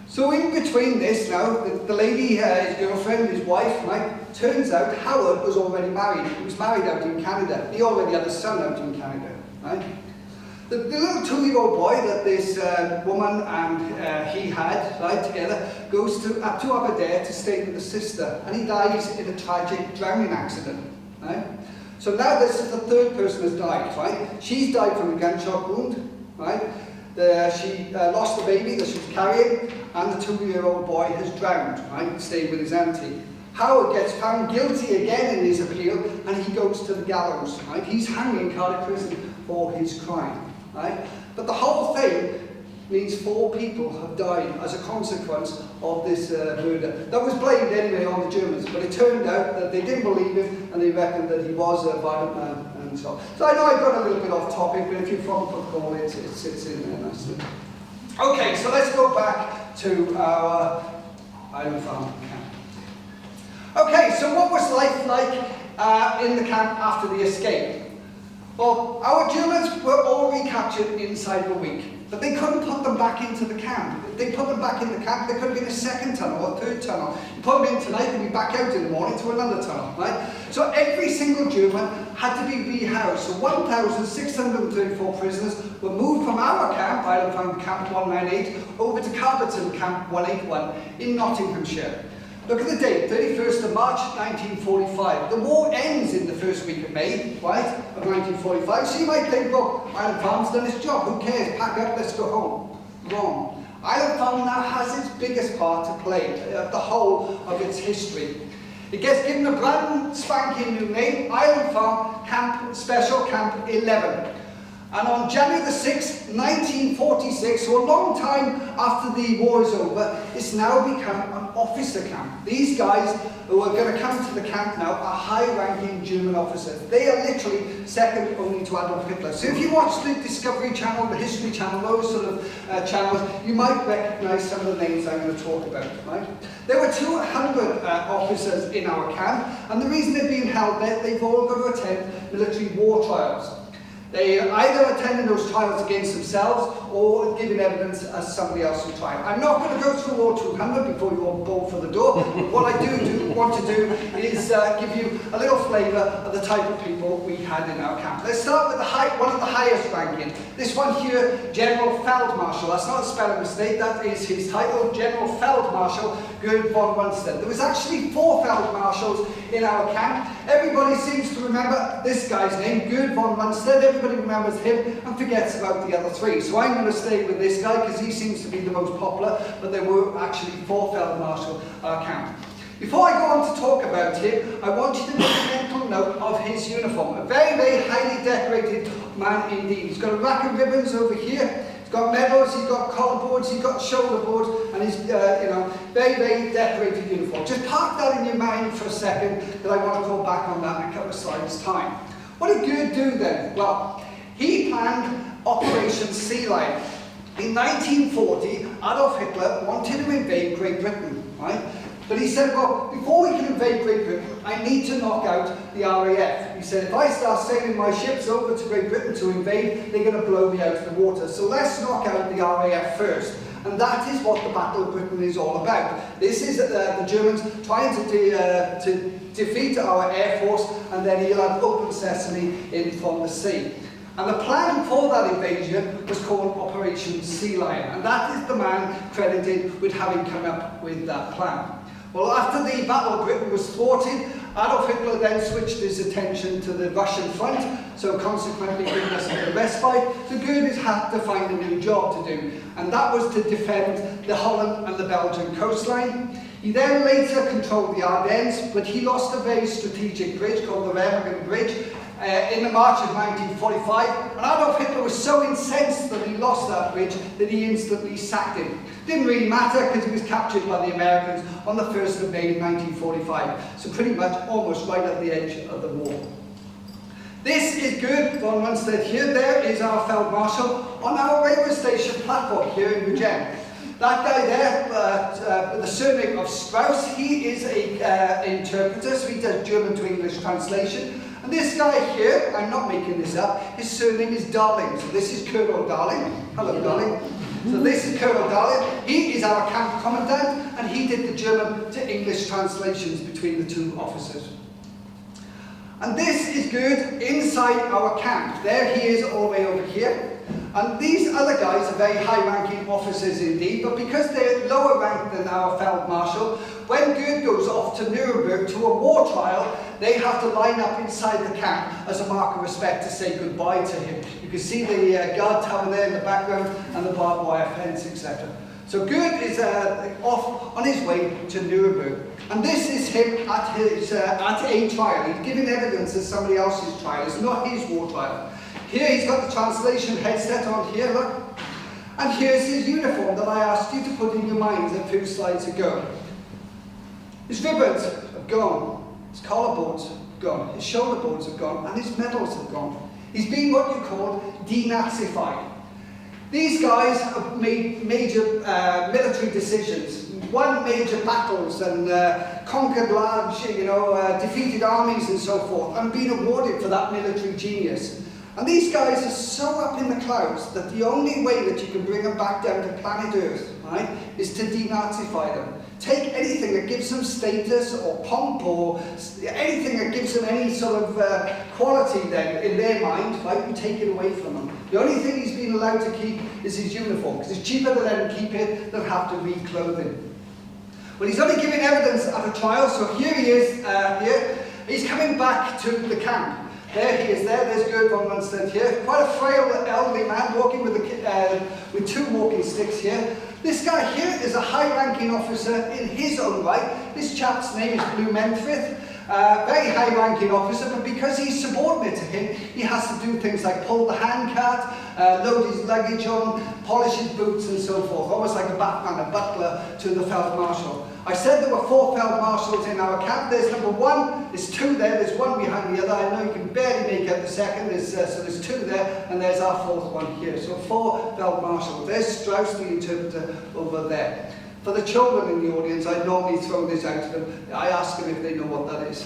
So in between this now, the lady, his girlfriend, his wife, right? Turns out Howard was already married. He was married out in Canada. He already had a son out in Canada, right? The little 2-year-old boy that this woman and he had, right, together, goes to Aberdare to stay with the sister, and he dies in a tragic drowning accident, right? So now this is the third person has died, right? She's died from a gunshot wound, right? She lost the baby that she was carrying, and the 2-year-old boy has drowned, right? Staying with his auntie. Howard gets found guilty again in his appeal, and he goes to the gallows, right? He's hanging in Cardiff prison for his crime, right? But the whole thing means 4 people have died as a consequence of this murder. That was blamed anyway on the Germans, but it turned out that they didn't believe him and they reckoned that he was a violent man and so on. So I know I got a little bit off topic, but if you're from Porthcawl, it sits in there nicely. Okay, so let's go back to our Island Farm camp. Okay, so what was life like in the camp after the escape? Well, our Germans were all recaptured inside a week. But they couldn't put them back into the camp. If they put them back in the camp, there could have been a second tunnel or a third tunnel. You put them in tonight, they'd be back out in the morning to another tunnel, right? So every single German had to be rehoused. So 1,634 prisoners were moved from our camp, Island Farm Camp 198, over to Carberton Camp 181 in Nottinghamshire. Look at the date, 31st of March 1945. The war ends in the first week of May, right, of 1945. So you might think, well, Island Farm's done its job, who cares, pack up, let's go home. Wrong. Island Farm now has its biggest part to play, the whole of its history. It gets given a brand spanking new name, Island Farm Camp Special Camp 11. And on January the 6th, 1946, so a long time after the war is over, it's now become an officer camp. These guys who are going to come to the camp now are high-ranking German officers. They are literally second only to Adolf Hitler. So if you watch the Discovery Channel, the History Channel, those sort of channels, you might recognise some of the names I'm going to talk about, right? There were 200 officers in our camp, and the reason they're being held there, they've all got to attend military war trials. They either attended those trials against themselves or giving evidence as somebody else who tried. I'm not going to go through all 200 before you all bolt for the door. What I want to do is give you a little flavour of the type of people we had in our camp. Let's start with one of the highest ranking. This one here, General Feldmarshal. That's not a spelling mistake, that is his title, General Feldmarshal Gerd von Rundstedt. There was actually 4 Feldmarshals in our camp. Everybody seems to remember this guy's name, Gerd von Rundstedt. Everybody remembers him and forgets about the other 3. So I'm going to stay with this guy because he seems to be the most popular, but there were actually 4 Feldmarshal in our camp. Before I go on to talk about him, I want you to make a mental note of his uniform. A very, very highly decorated man indeed. He's got a rack of ribbons over here. He's got medals, he's got collar boards, he's got shoulder boards, and he's, very, very decorated uniform. Just park that in your mind for a second, that I want to go back on that in a couple of slides' time. What did Gerd do then? Well, he planned Operation Sea Lion. In 1940, Adolf Hitler wanted to invade Great Britain, right? But he said, well, before we can invade Great Britain, I need to knock out the RAF. He said, if I start sailing my ships over to Great Britain to invade, they're going to blow me out of the water. So let's knock out the RAF first. And that is what the Battle of Britain is all about. This is the Germans trying to defeat our Air Force, and then he'll have open sesame in from the sea. And the plan for that invasion was called Operation Sea Lion, and that is the man credited with having come up with that plan. Well, after the Battle of Britain was thwarted, Adolf Hitler then switched his attention to the Russian front, so consequently giving us a respite. So Gerd had to find a new job to do, and that was to defend the Holland and the Belgian coastline. He then later controlled the Ardennes, but he lost a very strategic bridge called the Rhyfel Bridge in the March of 1945, and Adolf Hitler was so incensed that he lost that bridge that he instantly sacked him. Didn't really matter because he was captured by the Americans on the 1st of May 1945, so pretty much almost right at the edge of the war. This is Gerd von Rundstedt here. There is our Feldmarshal on our railway station platform here in Bridgend. That guy there, with the surname of Strauss, he is an interpreter, so he does German to English translation. And this guy here, I'm not making this up, his surname is Darling. So this is Colonel Darling. Hello, Darling. So this is Colonel Darling. He is our camp commandant, and he did the German to English translations between the 2 officers. And this is Gerd inside our camp. There he is all the way over here. And these other guys are very high-ranking officers indeed, but because they're lower ranked than our Feldmarshal, when Gerd goes off to Nuremberg to a war trial, they have to line up inside the camp as a mark of respect to say goodbye to him. You can see the guard tower there in the background and the barbed wire fence, etc. So Gerd is off on his way to Nuremberg. And this is him at a trial. He's giving evidence at somebody else's trial. It's not his war trial. Here he's got the translation headset on here, look. And here's his uniform that I asked you to put in your minds a few slides ago. His ribbons have gone. His collar boards have gone. His shoulder boards have gone. And his medals have gone. He's been what you call denazified. These guys have made major military decisions, won major battles and conquered large, defeated armies and so forth, and been awarded for that military genius. And these guys are so up in the clouds that the only way that you can bring them back down to planet Earth, right, is to denazify them. Take anything that gives them status or pomp or anything that gives them any sort of quality then in their mind, right, and take it away from them. The only thing he's been allowed to keep is his uniform, because it's cheaper to let him keep it than have to reclothe him. Well, he's only giving evidence at a trial, so here he is, here. He's coming back to the camp. There he is there, there's Gerd von Rundstedt here. Quite a frail elderly man walking with 2 walking sticks here. This guy here is a high-ranking officer in his own right. This chap's name is Blumenfrith. Very high-ranking officer, but because he's subordinate to him, he has to do things like pull the handcart, load his luggage on, polish his boots and so forth, almost like a batman, a butler to the Feldmarshal. I said there were 4 Feldmarshals in our camp. There's number 1, there's 2 there, there's 1 behind the other. I know you can barely make out the second, so there's 2 there, and there's our 4th one here. So 4 Feldmarshals. There's Strauss, the interpreter, over there. For the children in the audience, I normally throw this out to them. I ask them if they know what that is.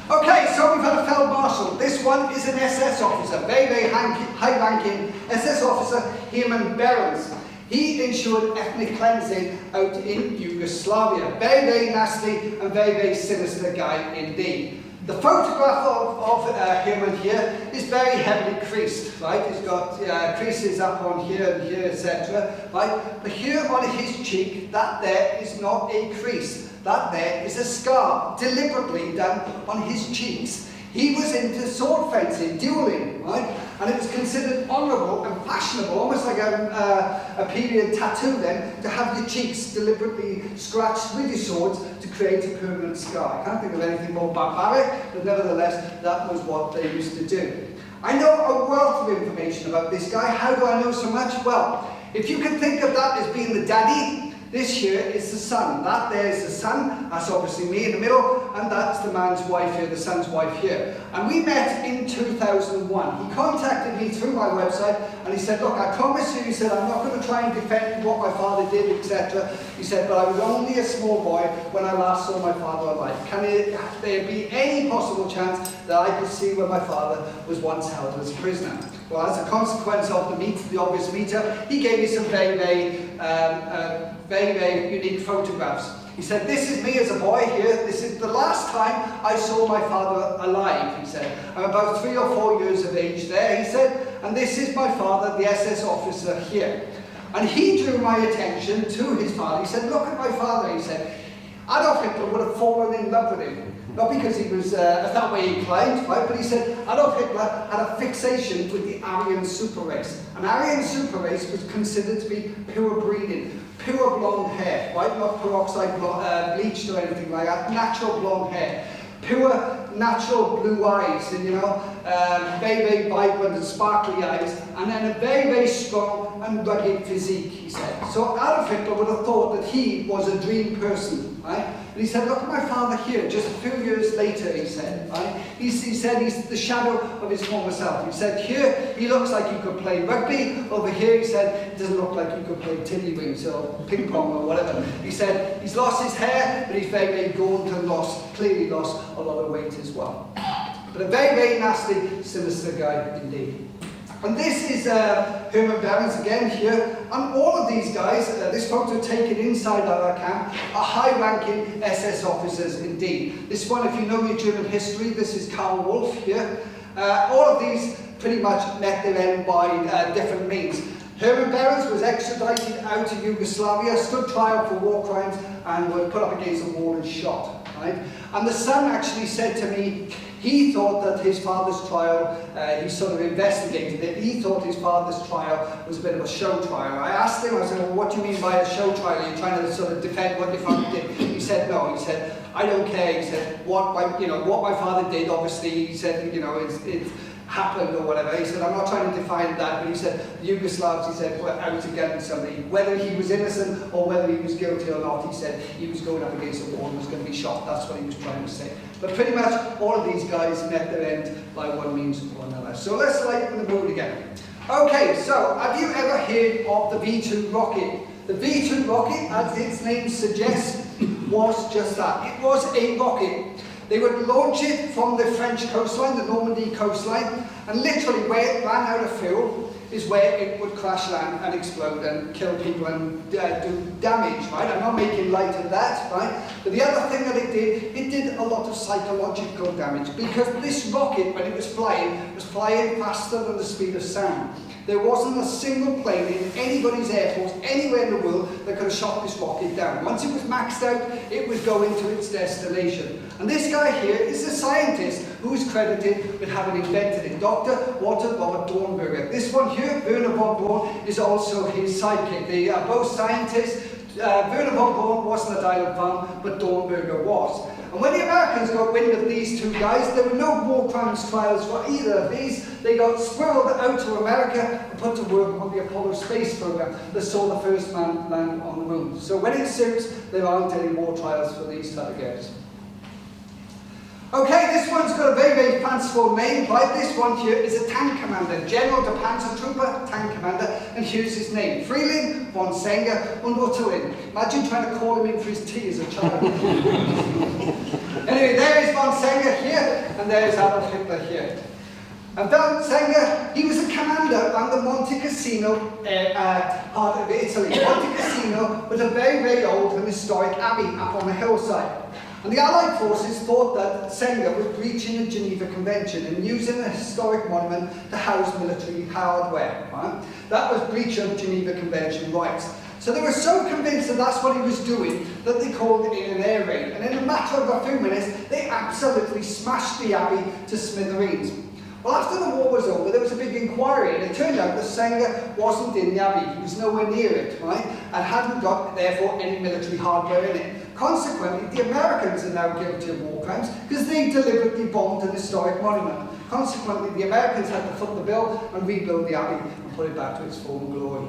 Okay, so we've had a Feldmarshal. This one is an SS officer, very, very high-ranking SS officer, Hermann Behrens. He ensured ethnic cleansing out in Yugoslavia. Very, very nasty and very, very sinister guy indeed. The photograph of him here is very heavily creased, right? He's got creases up on here and here, etc. Right? But here on his cheek, that there is not a crease. That there is a scar, deliberately done on his cheeks. He was into sword fencing, dueling, right? And it was considered honourable and fashionable, almost like a period tattoo then, to have your cheeks deliberately scratched with your swords to create a permanent scar. I can't think of anything more barbaric, but nevertheless, that was what they used to do. I know a wealth of information about this guy. How do I know so much? Well, if you can think of that as being the daddy, this here is the son. That there is the son. That's obviously me in the middle. And that's the man's wife here, the son's wife here. And we met in 2001. He contacted me through my website and he said, look, I promise you, he said, I'm not going to try and defend what my father did, etc. He said, but I was only a small boy when I last saw my father alive. Can there be any possible chance that I could see where my father was once held as a prisoner? Well, as a consequence of the obvious meter, he gave me some very, very unique photographs. He said, this is me as a boy here. This is the last time I saw my father alive, he said. I'm about 3 or 4 years of age there, he said, and this is my father, the SS officer here. And he drew my attention to his father. He said, look at my father, he said. Adolf Hitler would have fallen in love with him. Not because he was that way inclined, right? But he said Adolf Hitler had a fixation with the Aryan super race. An Aryan super race was considered to be pure breeding, pure blonde hair, right? Not peroxide bleached or anything like that. Natural blonde hair, pure natural blue eyes, and very, very vibrant and sparkly eyes, and then a very, very strong and rugged physique, he said. So Adolf Hitler would have thought that he was a dream person, right? And he said, look at my father here, just a few years later, he said, right? He said he's the shadow of his former self. He said, here, he looks like he could play rugby. Over here, he said, it doesn't look like he could play tiddlywinks or ping pong or whatever. He said, he's lost his hair, but he's very, very gaunt and clearly lost a lot of weight as well. But a very, very nasty, sinister guy indeed. And this is Herman Behrens again here. And all of these guys, this photo taken inside our camp, are high-ranking SS officers indeed. This one, if you know your German history, this is Karl Wolff here. All of these pretty much met their end by different means. Herman Behrens was extradited out to Yugoslavia, stood trial for war crimes, and was put up against the wall and shot. Right? And the son actually said to me, he thought that his father's trial, he sort of investigated it, he thought his father's trial was a bit of a show trial. I asked him, I said, well, what do you mean by a show trial? Are you trying to sort of defend what your father did? He said, no, he said, I don't care. He said, what my father did, obviously, he said, it's happened or whatever. He said, I'm not trying to define that, but he said, the Yugoslavs, he said, were out to get somebody. Whether he was innocent or whether he was guilty or not, he said he was going up against the wall and was going to be shot. That's what he was trying to say. But pretty much all of these guys met their end by one means or another. So let's lighten the mood again. Okay, so have you ever heard of the V2 rocket? The V2 rocket, as its name suggests, was just that. It was a rocket. They would launch it from the French coastline, the Normandy coastline, and literally where it ran out of fuel is where it would crash land and explode and kill people and do damage, right? I'm not making light of that, right? But the other thing that it did a lot of psychological damage, because this rocket, when it was flying faster than the speed of sound. There wasn't a single plane in anybody's air force anywhere in the world that could have shot this rocket down. Once it was maxed out, it was going to its destination. And this guy here is a scientist who is credited with having invented it, Dr. Walter Robert Dornberger. This one here, Werner von Braun, is also his sidekick. They are both scientists. Werner von Braun wasn't a dial farm, but Dornberger was. And when the Americans got wind of these two guys, there were no war crimes trials for either of these. They got squirreled out to America and put to work on the Apollo space program that saw the first man land on the moon. So when it suits, there aren't any more trials for these type of guys. Okay, this one's got a very, very fanciful name, right? This one here is a tank commander, General de Panzertrooper tank commander, and here's his name, Frühling von Senger und Ottoin. Imagine trying to call him in for his tea as a child. Anyway, there is von Senger here, and there is Adolf Hitler here. And Don Senga, he was a commander around the Monte Cassino part of Italy. Monte Cassino was a very, very old and historic abbey up on the hillside. And the Allied forces thought that Senga was breaching the Geneva Convention and using a historic monument to house military hardware. Right? That was breach of Geneva Convention rights. So they were so convinced that that's what he was doing that they called it an air raid. And in a matter of a few minutes, they absolutely smashed the abbey to smithereens. Well, after the war was over, there was a big inquiry, and it turned out that Senga wasn't in the abbey. He was nowhere near it, right? And hadn't got, therefore, any military hardware in it. Consequently, the Americans are now guilty of war crimes because they deliberately bombed an historic monument. Consequently, the Americans had to foot the bill and rebuild the abbey and put it back to its former glory.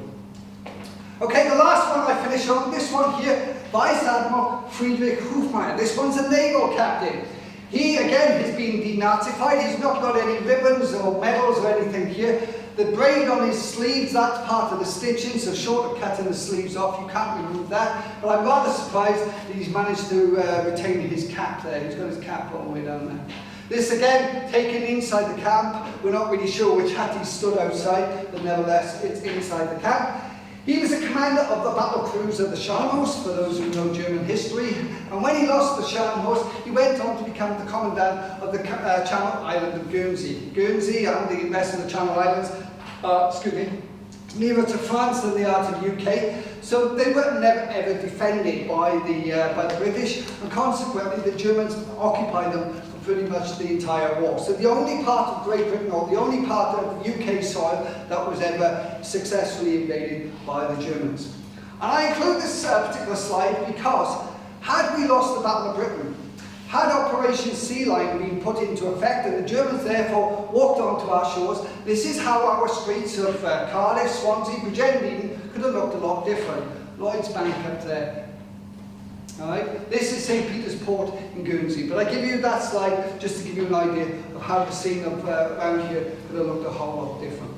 Okay, the last one I finish on, this one here, Vice Admiral Friedrich Hofmeier. This one's a naval captain. He, again, has been denazified. He's not got any ribbons or medals or anything here. The braid on his sleeves, that's part of the stitching, so short of cutting the sleeves off, you can't remove that. But I'm rather surprised that he's managed to retain his cap there. He's got his cap all the way down there. This, again, taken inside the camp. We're not really sure which hat he stood outside, but nevertheless, it's inside the camp. He was a commander of the battle cruiser the Scharnhorst, for those who know German history, and when he lost the Scharnhorst, he went on to become the commandant of the Channel Island of Guernsey. Guernsey and the rest of the Channel Islands are, nearer to France than they are to the UK, so they were never ever defended by the British, and consequently the Germans occupied them for pretty much the entire war. So the only part of Great Britain, or the only part of UK soil that was ever successfully invaded by the Germans. And I include this particular slide because had we lost the Battle of Britain, had Operation Sea Lion been put into effect and the Germans therefore walked onto our shores, this is how our streets of Cardiff, Swansea, Bridgend could have looked a lot different. Lloyd's Bank up there. Alright, this is St. Peter's Port in Guernsey, but I give you that slide just to give you an idea of how the scene of around here could have looked a whole lot different.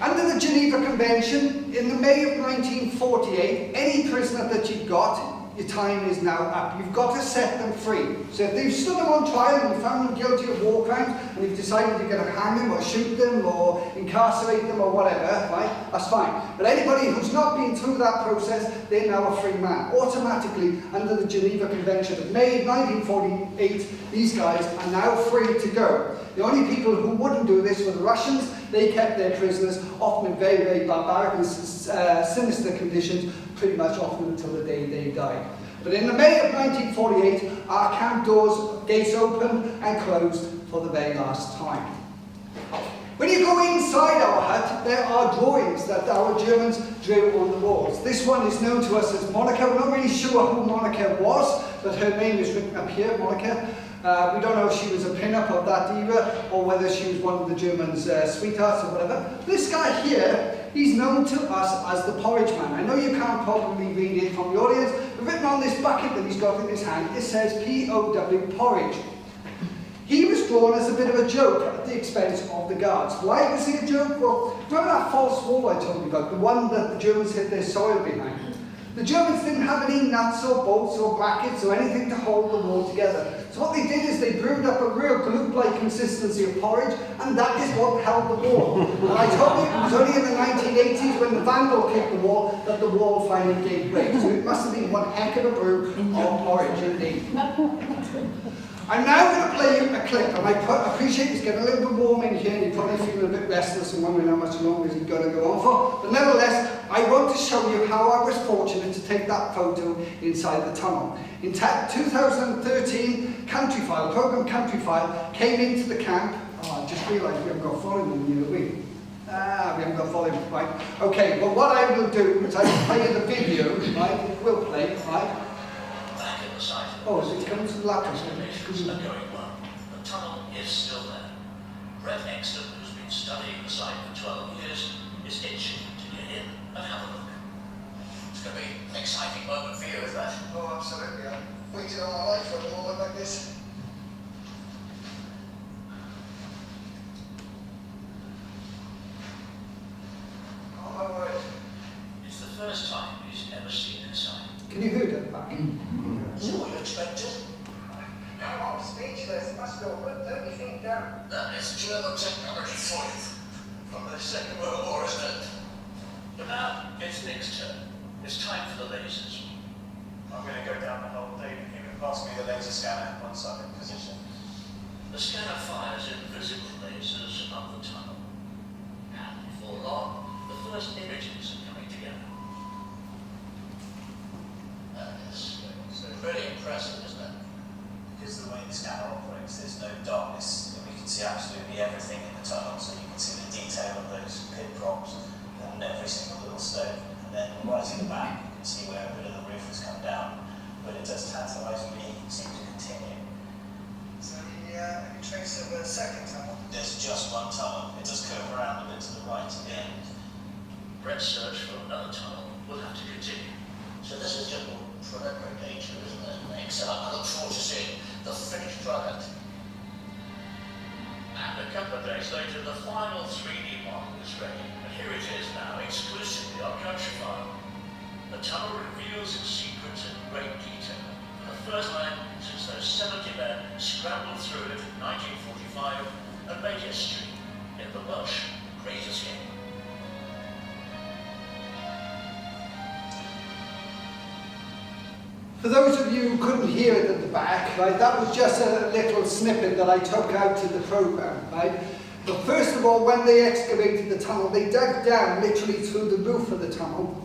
Under the Geneva Convention, in the May of 1948, any prisoner that you've got, your time is now up. You've got to set them free. So if they've stood them on trial and you found them guilty of war crimes and you've decided you're going to hang them or shoot them or incarcerate them or whatever, right, that's fine. But anybody who's not been through that process, they're now a free man. Automatically, under the Geneva Convention of May 1948, these guys are now free to go. The only people who wouldn't do this were the Russians. They kept their prisoners, often in very, very barbaric and sinister conditions, pretty much often until the day they died. But in the May of 1948, our camp doors, gates opened and closed for the very last time. When you go inside our hut, there are drawings that our Germans drew on the walls. This one is known to us as Monica. We're not really sure who Monica was, but her name is written up here, Monica. We don't know if she was a pin-up of that era or whether she was one of the Germans' sweethearts or whatever. This guy here, he's known to us as the Porridge Man. I know you can't probably read it from the audience, but written on this bucket that he's got in his hand, it says P-O-W, Porridge. He was drawn as a bit of a joke at the expense of the guards. Why was he a joke? Well, remember that false wall I told you about, the one that the Germans hid their soil behind? The Germans didn't have any nuts or bolts or brackets or anything to hold the wall together. So what they did is they brewed up a real gloop-like consistency of porridge, and that is what held the wall. And I told you it was only in the 1980s when the Vandal kicked the wall that the wall finally gave way. So it must have been one heck of a brew of porridge indeed. I'm now going to play you a clip, and I appreciate it's getting a little bit warm in here, and you're probably feeling a bit restless and wondering how much longer it's going to go on for. But nevertheless, I want to show you how I was fortunate to take that photo inside the tunnel. In 2013, Countryfile, program Countryfile, came into the camp. Oh, I just realised we haven't got volume in here, have we? We haven't got volume, right? Okay, but what I will do is I will play you the video, right? It will play, right? Oh, is it coming to the laptop? Excavations are going well. The tunnel is still there. Rev Exton, who's been studying the site for 12 years, is itching to get in and have a look. It's going to be an exciting moment for you, is that? Oh, absolutely. I've waited all my life for a moment like this. Oh my word. It's the first time he's ever seen inside. Can you hear that back? Is that what you expected? No, speechless. Must feel good, don't you think, Dan? That is German technology for you. From the Second World War, isn't it? But now, it's Nick's turn. It's time for the lasers. I'm going to go down the hole. David, you can pass me the laser scanner once I'm in position. The scanner fires invisible lasers up the tunnel. And before long, the first images are coming together. That is pretty impressive, isn't it? Because the way the scanner operates, there's no darkness, and we can see absolutely everything in the tunnel, so you can see the detail of those pit props and every single little stone. And then right at the back, you can see where a bit of the roof has come down. But it does tantalise me, it seems to continue. So any trace of a second tunnel? There's just one tunnel. It does curve around a bit to the right at the end. Brett's search for another tunnel will have to continue. So this is just more preliminary data, isn't it, Nick? So I look forward to seeing the finished product. And a couple of days later, the final 3D model is ready. And here it is now, exclusively on Gwersyll. The tunnel reveals its secrets in great detail. For the first time since those 70 men scrambled through it in 1945 and made history in the Welsh Great Escape. For those of you who couldn't hear it at the back, right, that was just a little snippet that I took out to the programme, right? But first of all, when they excavated the tunnel, they dug down literally through the roof of the tunnel.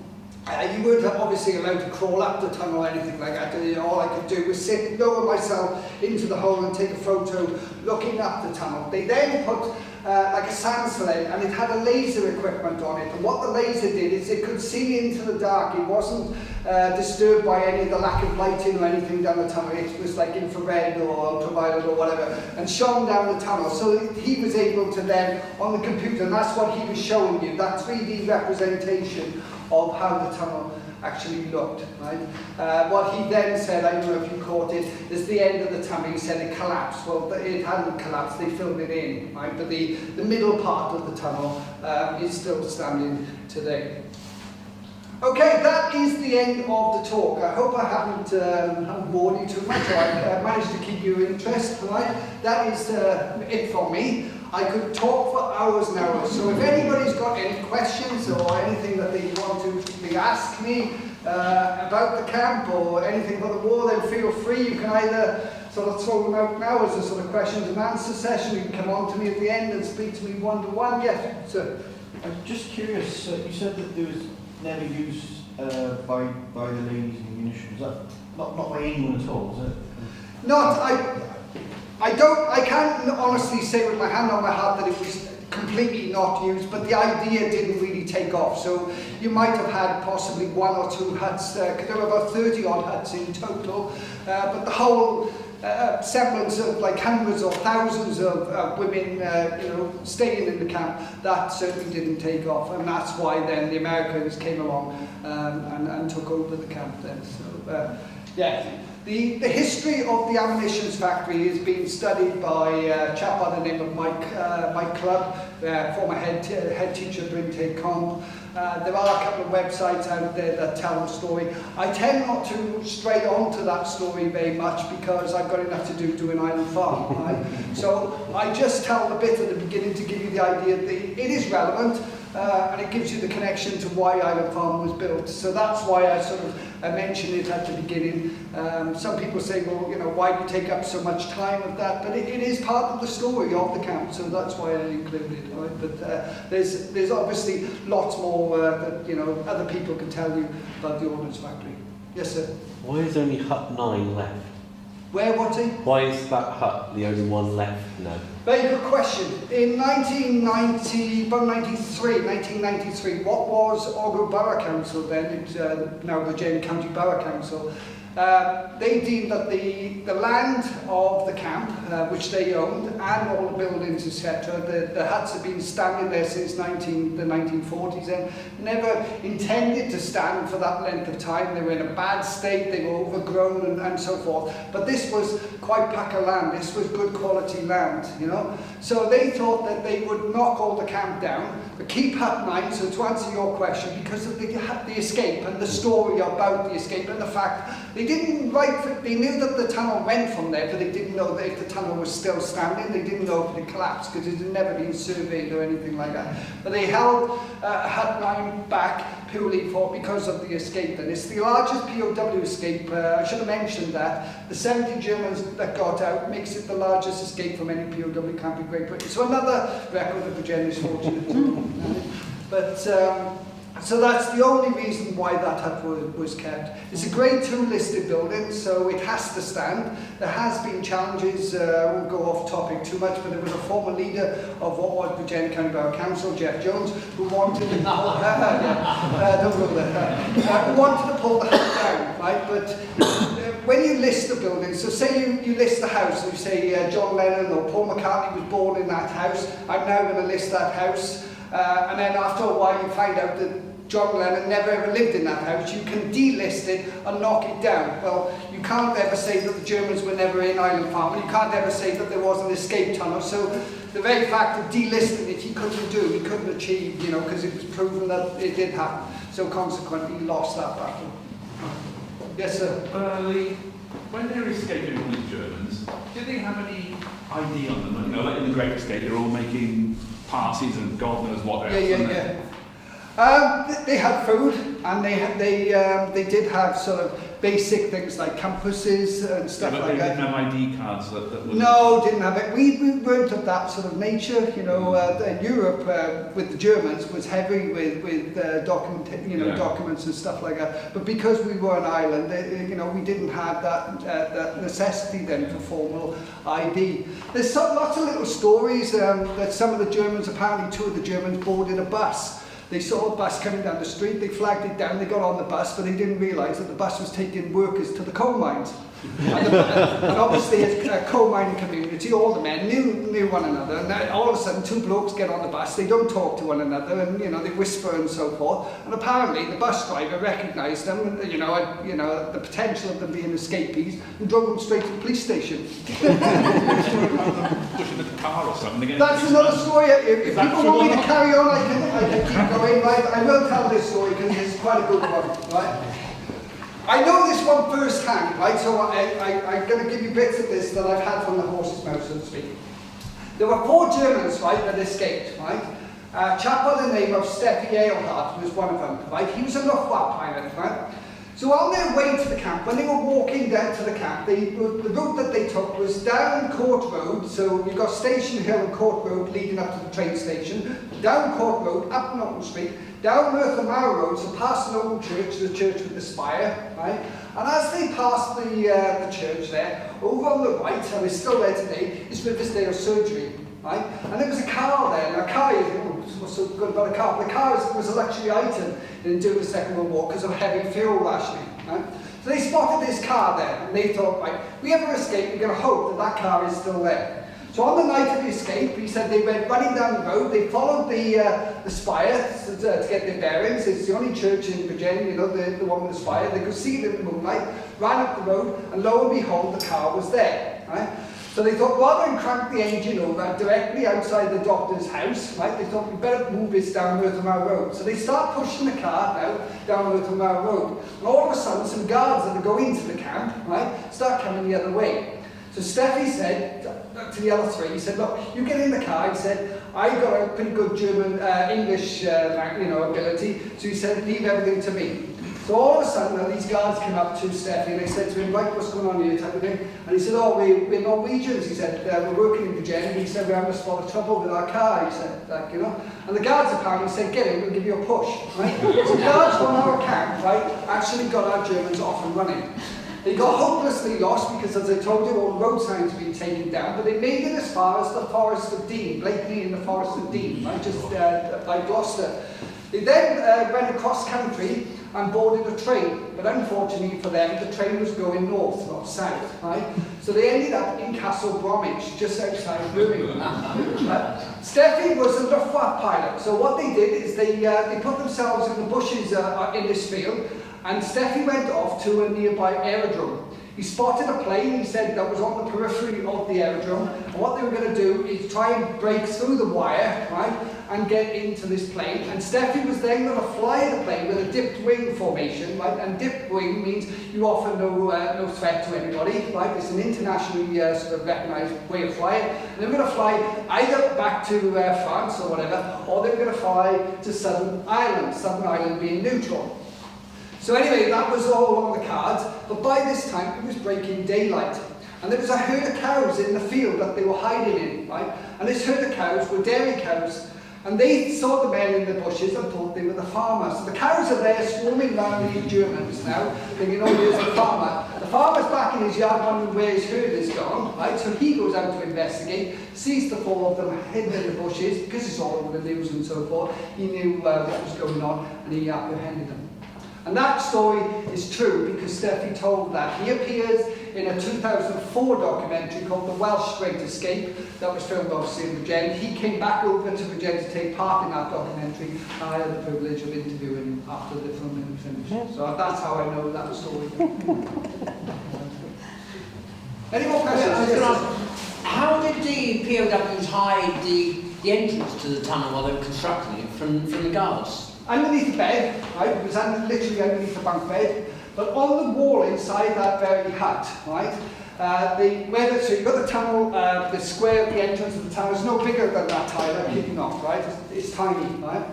You weren't obviously allowed to crawl up the tunnel or anything like that. All I could do was sit, lower myself into the hole and take a photo looking up the tunnel. They then put like a sand sled, and it had a laser equipment on it. And what the laser did is it could see into the dark. It wasn't disturbed by any of the lack of lighting or anything down the tunnel. It was like infrared or ultraviolet or whatever, and shone down the tunnel. So he was able to then, on the computer, and that's what he was showing you, that 3D representation of how the tunnel actually looked, right? What he then said, I don't know if you caught it, is the end of the tunnel, he said it collapsed. Well, it hadn't collapsed, they filled it in, right? But the middle part of the tunnel is still standing today. Okay, that is the end of the talk. I hope I haven't bored you too much, or I managed to keep your interest, right? That is it from me. I could talk for hours and hours, so if anybody's got any questions or anything that they want to ask me about the camp or anything about the war, then feel free. You can either sort of throw them out now as a sort of questions and answer session. You can come on to me at the end and speak to me one-to-one. Yes, sir. I'm just curious, you said that there was never used by the ladies in the munitions. That not by anyone at all, is it? I can't honestly say with my hand on my heart that it was completely not used, but the idea didn't really take off. So you might have had possibly one or two huts, because there were about 30 odd huts in total, but the whole semblance of like hundreds or thousands of women, staying in the camp, that certainly didn't take off, and that's why then the Americans came along and took over the camp then. So yeah. The history of the ammunitions factory is being studied by a chap by the name of Mike Clubb, former head teacher at Bridgend. There are a couple of websites out there that tell the story. I tend not to stray onto that story very much because I've got enough to do doing Island Farm. Right? So I just tell the bit at the beginning to give you the idea that it is relevant. And it gives you the connection to why Island Farm was built. So that's why I sort of mentioned it at the beginning. Some people say, well, why do you take up so much time of that? But it is part of the story of the camp, so that's why I included it. Right? But there's obviously lots more that other people can tell you about the ordnance factory. Yes, sir. Why is only hut 9 left? Where, Watty? Why is that hut the only one left now? Very good question. In 1993, what was Ogwr Borough Council then? It's now the Bridgend County Borough Council. They deemed that the land of the camp, which they owned, and all the buildings, etc., the huts have been standing there since the 1940s and never intended to stand for that length of time. They were in a bad state, they were overgrown and so forth. But this was quite packer land, this was good quality land, So they thought that they would knock all the camp down, but keep hut 9, so to answer your question, because of the escape and the story about the escape and the fact the They didn't they knew that the tunnel went from there, but they didn't know that if the tunnel was still standing. They didn't know if it had collapsed because it had never been surveyed or anything like that. But they held Hut 9 back purely because of the escape. And it's the largest POW escape. I should have mentioned that. The 70 Germans that got out makes it the largest escape from any POW camp in Great Britain. So another record that Bridgend is fortunate to. But so that's the only reason why that hut was kept. It's a Grade 2 listed building, so it has to stand. There has been challenges, I won't go off topic too much, but there was a former leader of what was Bridgend County Borough Council, Jeff Jones, who wanted to pull, don't go there, who wanted to pull the hut down, right? But when you list the building, so say you list the house, and you say John Lennon or Paul McCartney was born in that house, I'm now going to list that house. And then after a while you find out that John Lennon never ever lived in that house. You can delist it and knock it down. Well, you can't ever say that the Germans were never in Island Farm, and you can't ever say that there was an escape tunnel. So the very fact of delisting it, he couldn't achieve, you know, because it was proven that it did happen. So consequently, he lost that battle. Yes, sir. When they were escaping from the Germans, did they have any ID on them? You know, like in the Great Escape, they're all making parties and God knows what else. Yeah. They had food, and they did have sort of basic things like compasses and stuff like that. But they didn't have ID cards that would... No, didn't have it. We weren't of that sort of nature. You know, Europe with the Germans was heavy with documents and stuff like that. But because we were an island, you know, we didn't have that necessity then for formal ID. There's lots of little stories that some of the Germans, apparently 2 of the Germans boarded a bus. They saw a bus coming down the street, they flagged it down, they got on the bus, but they didn't realise that the bus was taking workers to the coal mines. And obviously a coal mining community, all the men knew one another, and then all of a sudden 2 blokes get on the bus, they don't talk to one another, and you know, they whisper and so forth, and apparently the bus driver recognised them, and you know the potential of them being escapees, and drove them straight to the police station. Pushing the car or something. That's another story. If people want me to carry on, I can keep going, right? I will tell this story because it's quite a good one, right? I know this one firsthand, right? So I'm going to give you bits of this that I've had from the horse's mouth, so to speak. There were 4 Germans, right, that escaped, right? A chap by the name of Steffi Eilhart was one of them, right? He was a Luftwaffe pilot, right? So on their way to the camp, when they were walking down to the camp, the route that they took was down Court Road, so you've got Station Hill and Court Road leading up to the train station, down Court Road, up Norton Street, down Merthyr Mawr Road, so past an old church, the church with the spire, right? And as they passed the church there, over on the right, and it's still there today, is Rhyfel surgery, right? And there was a car there. Now, a car is, what's so good about a car? But the car was a luxury item during the Second World War because of heavy fuel rationing, right? So they spotted this car there, and they thought, right, if we ever escape, we're going to hope that that car is still there. So on the night of the escape, he said they went running down the road, they followed the spire to get their bearings. It's the only church in Bridgend, you know, the one with the spire. They could see it in the moonlight, ran up the road, and lo and behold, the car was there, right? So they thought, rather than crank the engine over directly outside the doctor's house, right, they thought, we better move this down Merthyr Mawr Road. So they start pushing the car now down Merthyr Mawr Road. And all of a sudden, some guards that are going to the camp, right, start coming the other way. So Steffi said to the other 3, he said, look, you get in the car. He said, I got a pretty good German English ability. So he said, leave everything to me. So all of a sudden, these guards came up to Steffi and they said to him, right, what's going on here, type of thing. And he said, oh, we're Norwegians. He said, we're working in Bridgend. He said, we're having a spot of trouble with our car. He said, like, you know. And the guards apparently said, get in, we'll give you a push, right? So guards from our camp, right, actually got our Germans off and running. They got hopelessly lost because, as I told you, all the road signs had been taken down, but they made it as far as the Forest of Dean, blatantly in the Forest of Dean, right, just by Gloucester. They then went across country and boarded a train, but unfortunately for them, the train was going north, not south, right? So they ended up in Castle Bromwich, just outside Birmingham. Steffi was a Luftwaffe pilot, so what they did is they put themselves in the bushes in this field, and Steffi went off to a nearby aerodrome. He spotted a plane, he said, that was on the periphery of the aerodrome, and what they were going to do is try and break through the wire, right, and get into this plane. And Steffi was then going to fly the plane with a dipped wing formation, right, and dipped wing means you offer no threat to anybody, right. It's an internationally sort of recognised way of flying. And they were going to fly either back to France or whatever, or they were going to fly to Southern Ireland being neutral. So anyway, that was all on the cards, but by this time it was breaking daylight. And there was a herd of cows in the field that they were hiding in, right? And this herd of cows were dairy cows. And they saw the men in the bushes and thought they were the farmers. So the cows are there swarming around these Germans now, thinking, oh, here's the farmer. The farmer's back in his yard wondering where his herd is gone, right? So he goes out to investigate, sees the four of them hidden in the bushes, because it's all over the news and so forth. He knew what was going on, and he apprehended them. And that story is true because Steffi told that. He appears in a 2004 documentary called The Welsh Great Escape that was filmed obviously in Bridgend. He came back over to Bridgend to take part in that documentary, and I had the privilege of interviewing him after the filming finished. So that's how I know that story. Any more questions? How did the POWs hide the entrance to the tunnel while they were constructing it from the guards? Underneath the bed, right, it was literally underneath the bunk bed, but on the wall inside that very hut, right, so you've got the tunnel, the square at the entrance of the tunnel is no bigger than that tile kicking off, right, it's tiny, right,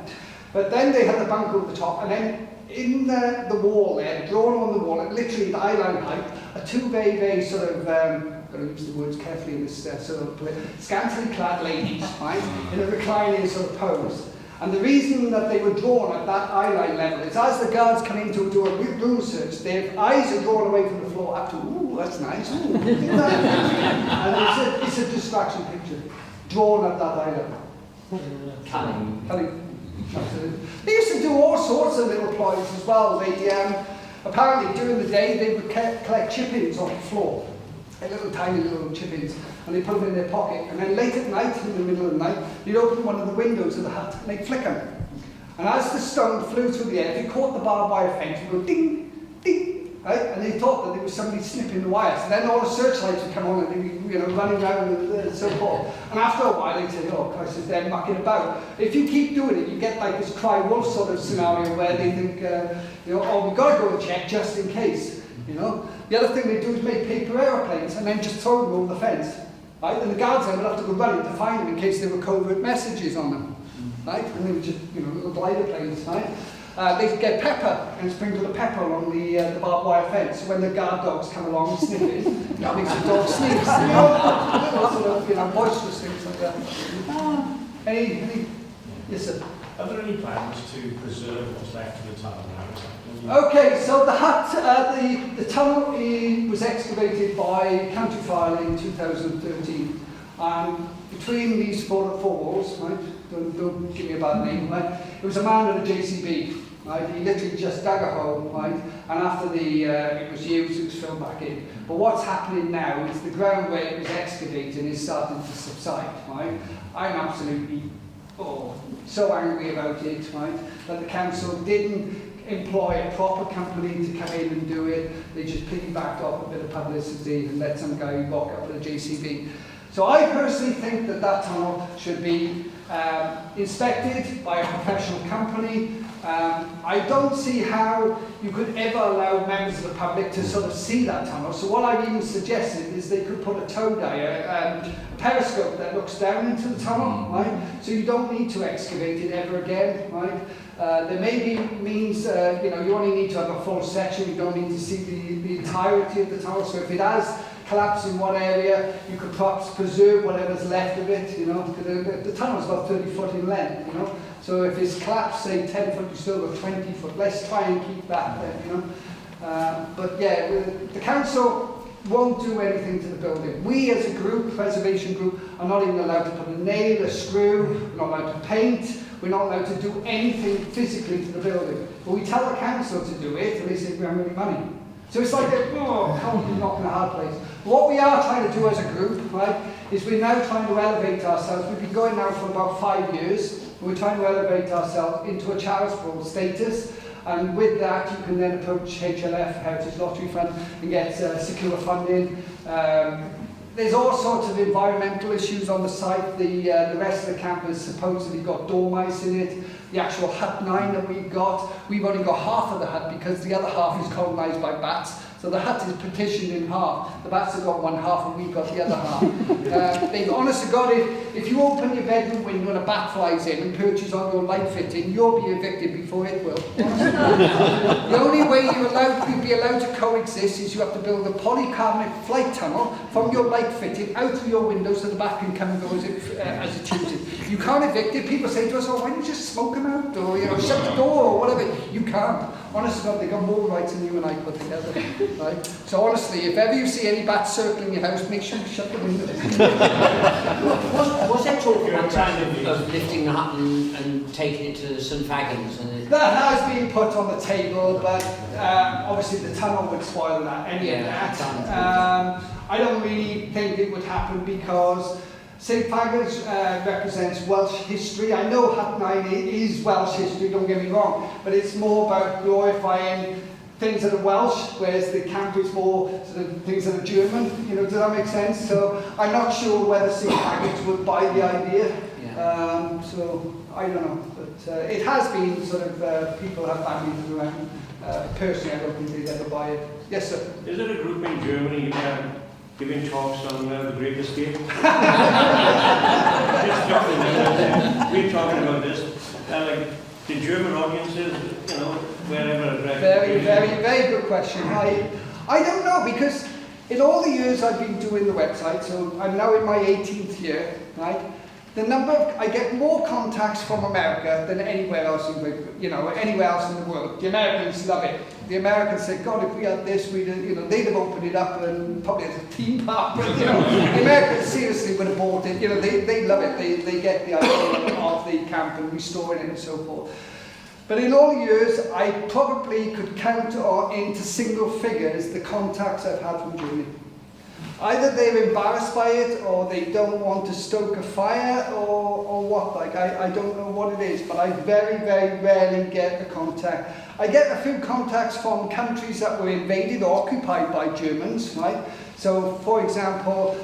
but then they had the bunk over the top, and then in the wall there, drawn on the wall, literally the eye-line height, are two very, very sort of, I've got to use the words carefully in this sort of scantily clad ladies, right, in a reclining sort of pose. And the reason that they were drawn at that eye-line level is as the guards come in to do a room search, their eyes are drawn away from the floor up to, ooh, that's nice, ooh, look at that. And it's a distraction picture, drawn at that eye level. Cunning. They used to do all sorts of little ploys as well. They, apparently during the day they would collect chip-ins off the floor. Little tiny little chip-ins, and they put them in their pocket, and then late at night, in the middle of the night, you'd open one of the windows of the hut and they'd flicker. And as the stone flew through the air, if you caught the barbed wire fence, it would go ding, ding, right? And they thought that there was somebody snipping the wires. And then all the searchlights would come on and they'd be, running around and so forth. And after a while they'd say, oh Christ, they're mucking about. If you keep doing it, you get like this cry wolf sort of scenario where they think, oh, we've got to go and check just in case, The other thing they do is make paper aeroplanes and then just throw them over the fence, right? And the guards then would have to go running to find them in case there were covert messages on them, right? And they were just, little glider planes, right? They'd get pepper and sprinkle the pepper along the barbed wire fence. So when the guard dogs come along and sniff it, that makes the dog sneeze. Little sort of, boisterous things like that. Any? Yes, sir. Are there any plans to preserve what's left of the tunnel now? Okay, so the hut, the tunnel was excavated by County Fire in 2013. Between these four walls, right, don't give me a bad name, right, it was a man with a JCB, right, he literally just dug a hole, right, and after it was used, it was filled back in. But what's happening now is the ground where it was excavated is starting to subside, right. I'm absolutely so angry about it, right, that the council didn't employ a proper company to come in and do it. They just piggybacked off a bit of publicity and let some guy walk up with a JCB. So I personally think that tunnel should be inspected by a professional company. I don't see how you could ever allow members of the public to sort of see that tunnel. So what I've even suggested is they could put a tow a periscope that looks down into the tunnel, right? So you don't need to excavate it ever again, right? There may be means, you only need to have a full section, you don't need to see the entirety of the tunnel. So if it has collapsed in one area, you could perhaps preserve whatever's left of it, the tunnel's about 30 foot in length, So if it's collapsed, say 10 foot, you still got 20 foot. Let's try and keep that there, But yeah, the council won't do anything to the building. We as a group, preservation group, are not even allowed to put a nail, a screw, we're not allowed to paint, we're not allowed to do anything physically to the building. But we tell the council to do it, and they say we haven't any money. So it's like, can't be knocking a hard place. What we are trying to do as a group, right, is we're now trying to elevate ourselves. We've been going now for about 5 years. We're trying to elevate ourselves into a charitable status. and with that you can then approach HLF, Heritage Lottery Fund, and get secure funding. There's all sorts of environmental issues on the site. The rest of the camp has supposedly got dormice in it. The actual hut 9 that we've only got half of the hut because the other half is colonised by bats. So the hut is partitioned in half. The bats have got one half and we've got the other half. They've honest to God, if you open your bedroom window and a bat flies in and perches on your light fitting, you'll be evicted before it will. The only way you'd be allowed to coexist is you have to build a polycarbonate flight tunnel from your light fitting out through your window so the bat can come and go as it chooses. You can't evict it. People say to us, oh, why don't you just smoke them out or shut the door or whatever. You can't. Honest to God, they've got more rights than you and I put together. Right? So honestly, if ever you see any bats circling your house, make sure you shut the window. Was there talk at one time of lifting the hut and taking it to St Fagans? That has been put on the table, but obviously the tunnel would spoil that, of that. I don't really think it would happen because St Fagans represents Welsh history. I know Hut 9 is Welsh history, don't get me wrong, but it's more about glorifying things that are Welsh, whereas the camp is more sort of things that are German. Does that make sense? So I'm not sure whether St Fagans would buy the idea. So I don't know, but it has been sort of people have bandied around. Personally, I don't think they'd ever buy it. Yes, sir. Is there a group in Germany giving talks on the Great Escape? Just talking we're talking about this. Like the German audiences, wherever. Very, very, very good question. I don't know, because in all the years I've been doing the website, so I'm now in my 18th year, right? I get more contacts from America than anywhere else anywhere else in the world. The Americans love it. The Americans say, God, if we had this, they'd have opened it up and probably as a theme park. But the Americans seriously would have bought it. They love it. They get the idea of the camp and restoring it and so forth. But in all years, I probably could count into single figures the contacts I've had from Germany. Either they're embarrassed by it, or they don't want to stoke a fire, or what. I don't know what it is, but I very, very rarely get a contact. I get a few contacts from countries that were invaded or occupied by Germans, right? So, for example,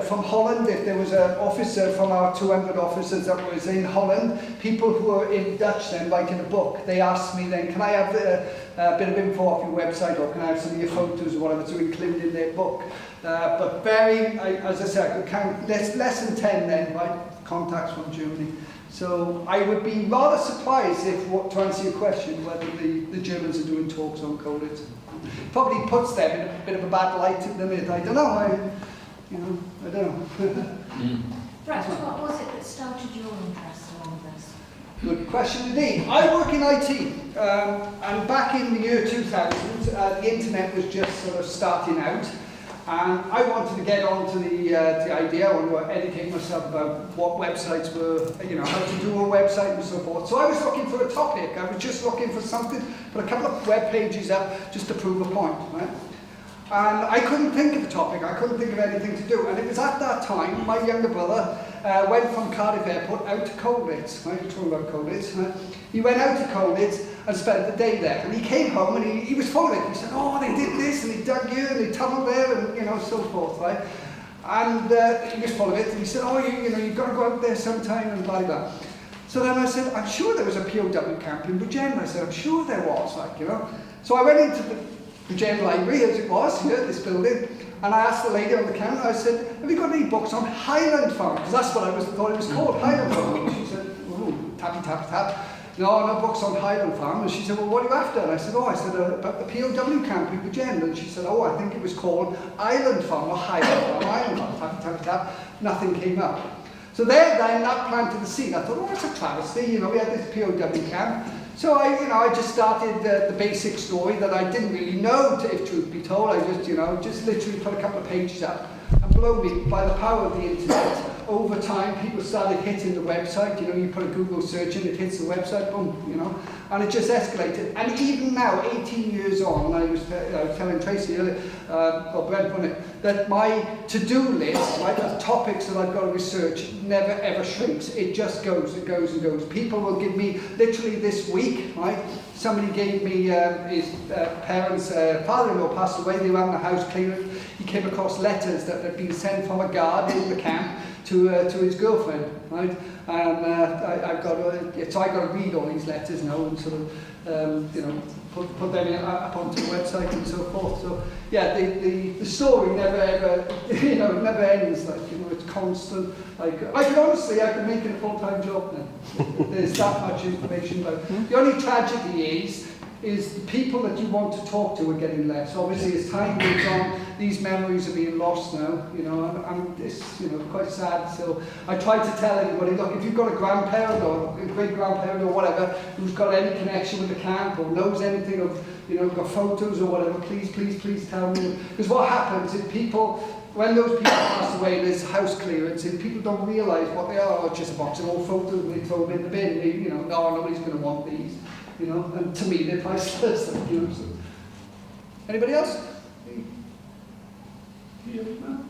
from Holland, if there was an officer from our 200 officers that was in Holland, people who were in Dutch then writing a book, they asked me then, can I have a bit of info off your website, or can I have some of your photos or whatever to include in their book? But as I said, I could count less than 10 then, right, contacts from Germany. So I would be rather surprised to answer your question, whether the Germans are doing talks on Colit. Probably puts them in a bit of a bad light at the minute. I don't know. I don't know. Brett, what was it that started your interest in all of this? Good question indeed. I work in IT, and back in the year 2000, the internet was just sort of starting out. And I wanted to get on to the idea, I wanted to educate myself about what websites were, how to do a website and so forth. So I was looking for a topic. I was just looking for something, put a couple of web pages up just to prove a point, right? And I couldn't think of a topic, I couldn't think of anything to do. And it was at that time, my younger brother went from Cardiff Airport out to Colditz, right? We're talking about Colditz, right? He went out to Colditz and spent the day there. And he came home and he was full of it. He said, oh, they did this, and he dug here, and they tunneled there, and so forth, right? And he was full of it. And he said, oh, you've got to go out there sometime, and blah, blah. So then I said, I'm sure there was a POW camp in Bridgend. I said, I'm sure there was, So I went into the Bridgend Library, as it was, here, this building, and I asked the lady on the counter, I said, have you got any books on Highland Farm? Because that's what I thought it was called, Highland Farm. And she said, ooh, tappy, tappy, tap. No books on Highland Farm. And she said, well, what are you after? And I said, about the POW camp in Bridgend. And she said, I think it was called Island Farm, or Highland Farm, Island Farm, tappy, tappy, tap. Nothing came up. So then that planted the seed. I thought, that's a travesty, we had this POW camp. So I just started the basic story that I didn't really know, if truth be told. I just literally put a couple of pages up. And blow me, by the power of the internet, over time people started hitting the website. You put a Google search in, it hits the website, boom, and it just escalated. And even now, 18 years on, I was telling Tracy earlier, or Brent, wasn't it, that my to-do list, right, the topics that I've got to research, never ever shrinks. It just goes, it goes and goes. People will give me, literally this week, right, somebody gave me his parents' father-in-law passed away. They were having a house clearing. He came across letters that had been sent from a guard in the camp to his girlfriend, right? And I've got to, so I got to read all these letters now and sort of, you know, put them up onto the website and so forth. So yeah, the story never ever, you know, it never ends. Like, you know, it's constant. Like I could make it a full-time job now. There's that much information about. The only tragedy is the people that you want to talk to are getting less. Obviously, as time moves on, these memories are being lost now, you know, and it's, you know, quite sad. So I try to tell everybody, look, if you've got a grandparent or a great-grandparent or whatever who's got any connection with the camp or knows anything of, you know, got photos or whatever, please tell me. Because what happens is people, when those people pass away, there's house clearance, and people don't realise what they are. It's just a box of old photos, and they throw them in the bin. They, you know, no, nobody's going to want these. You know, and to me they're priceless. You know, so. Anybody else? No?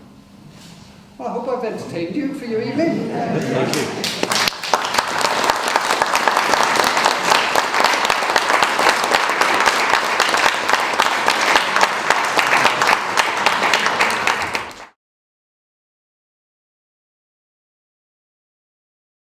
Well, I hope I've entertained you for your evening. Thank you.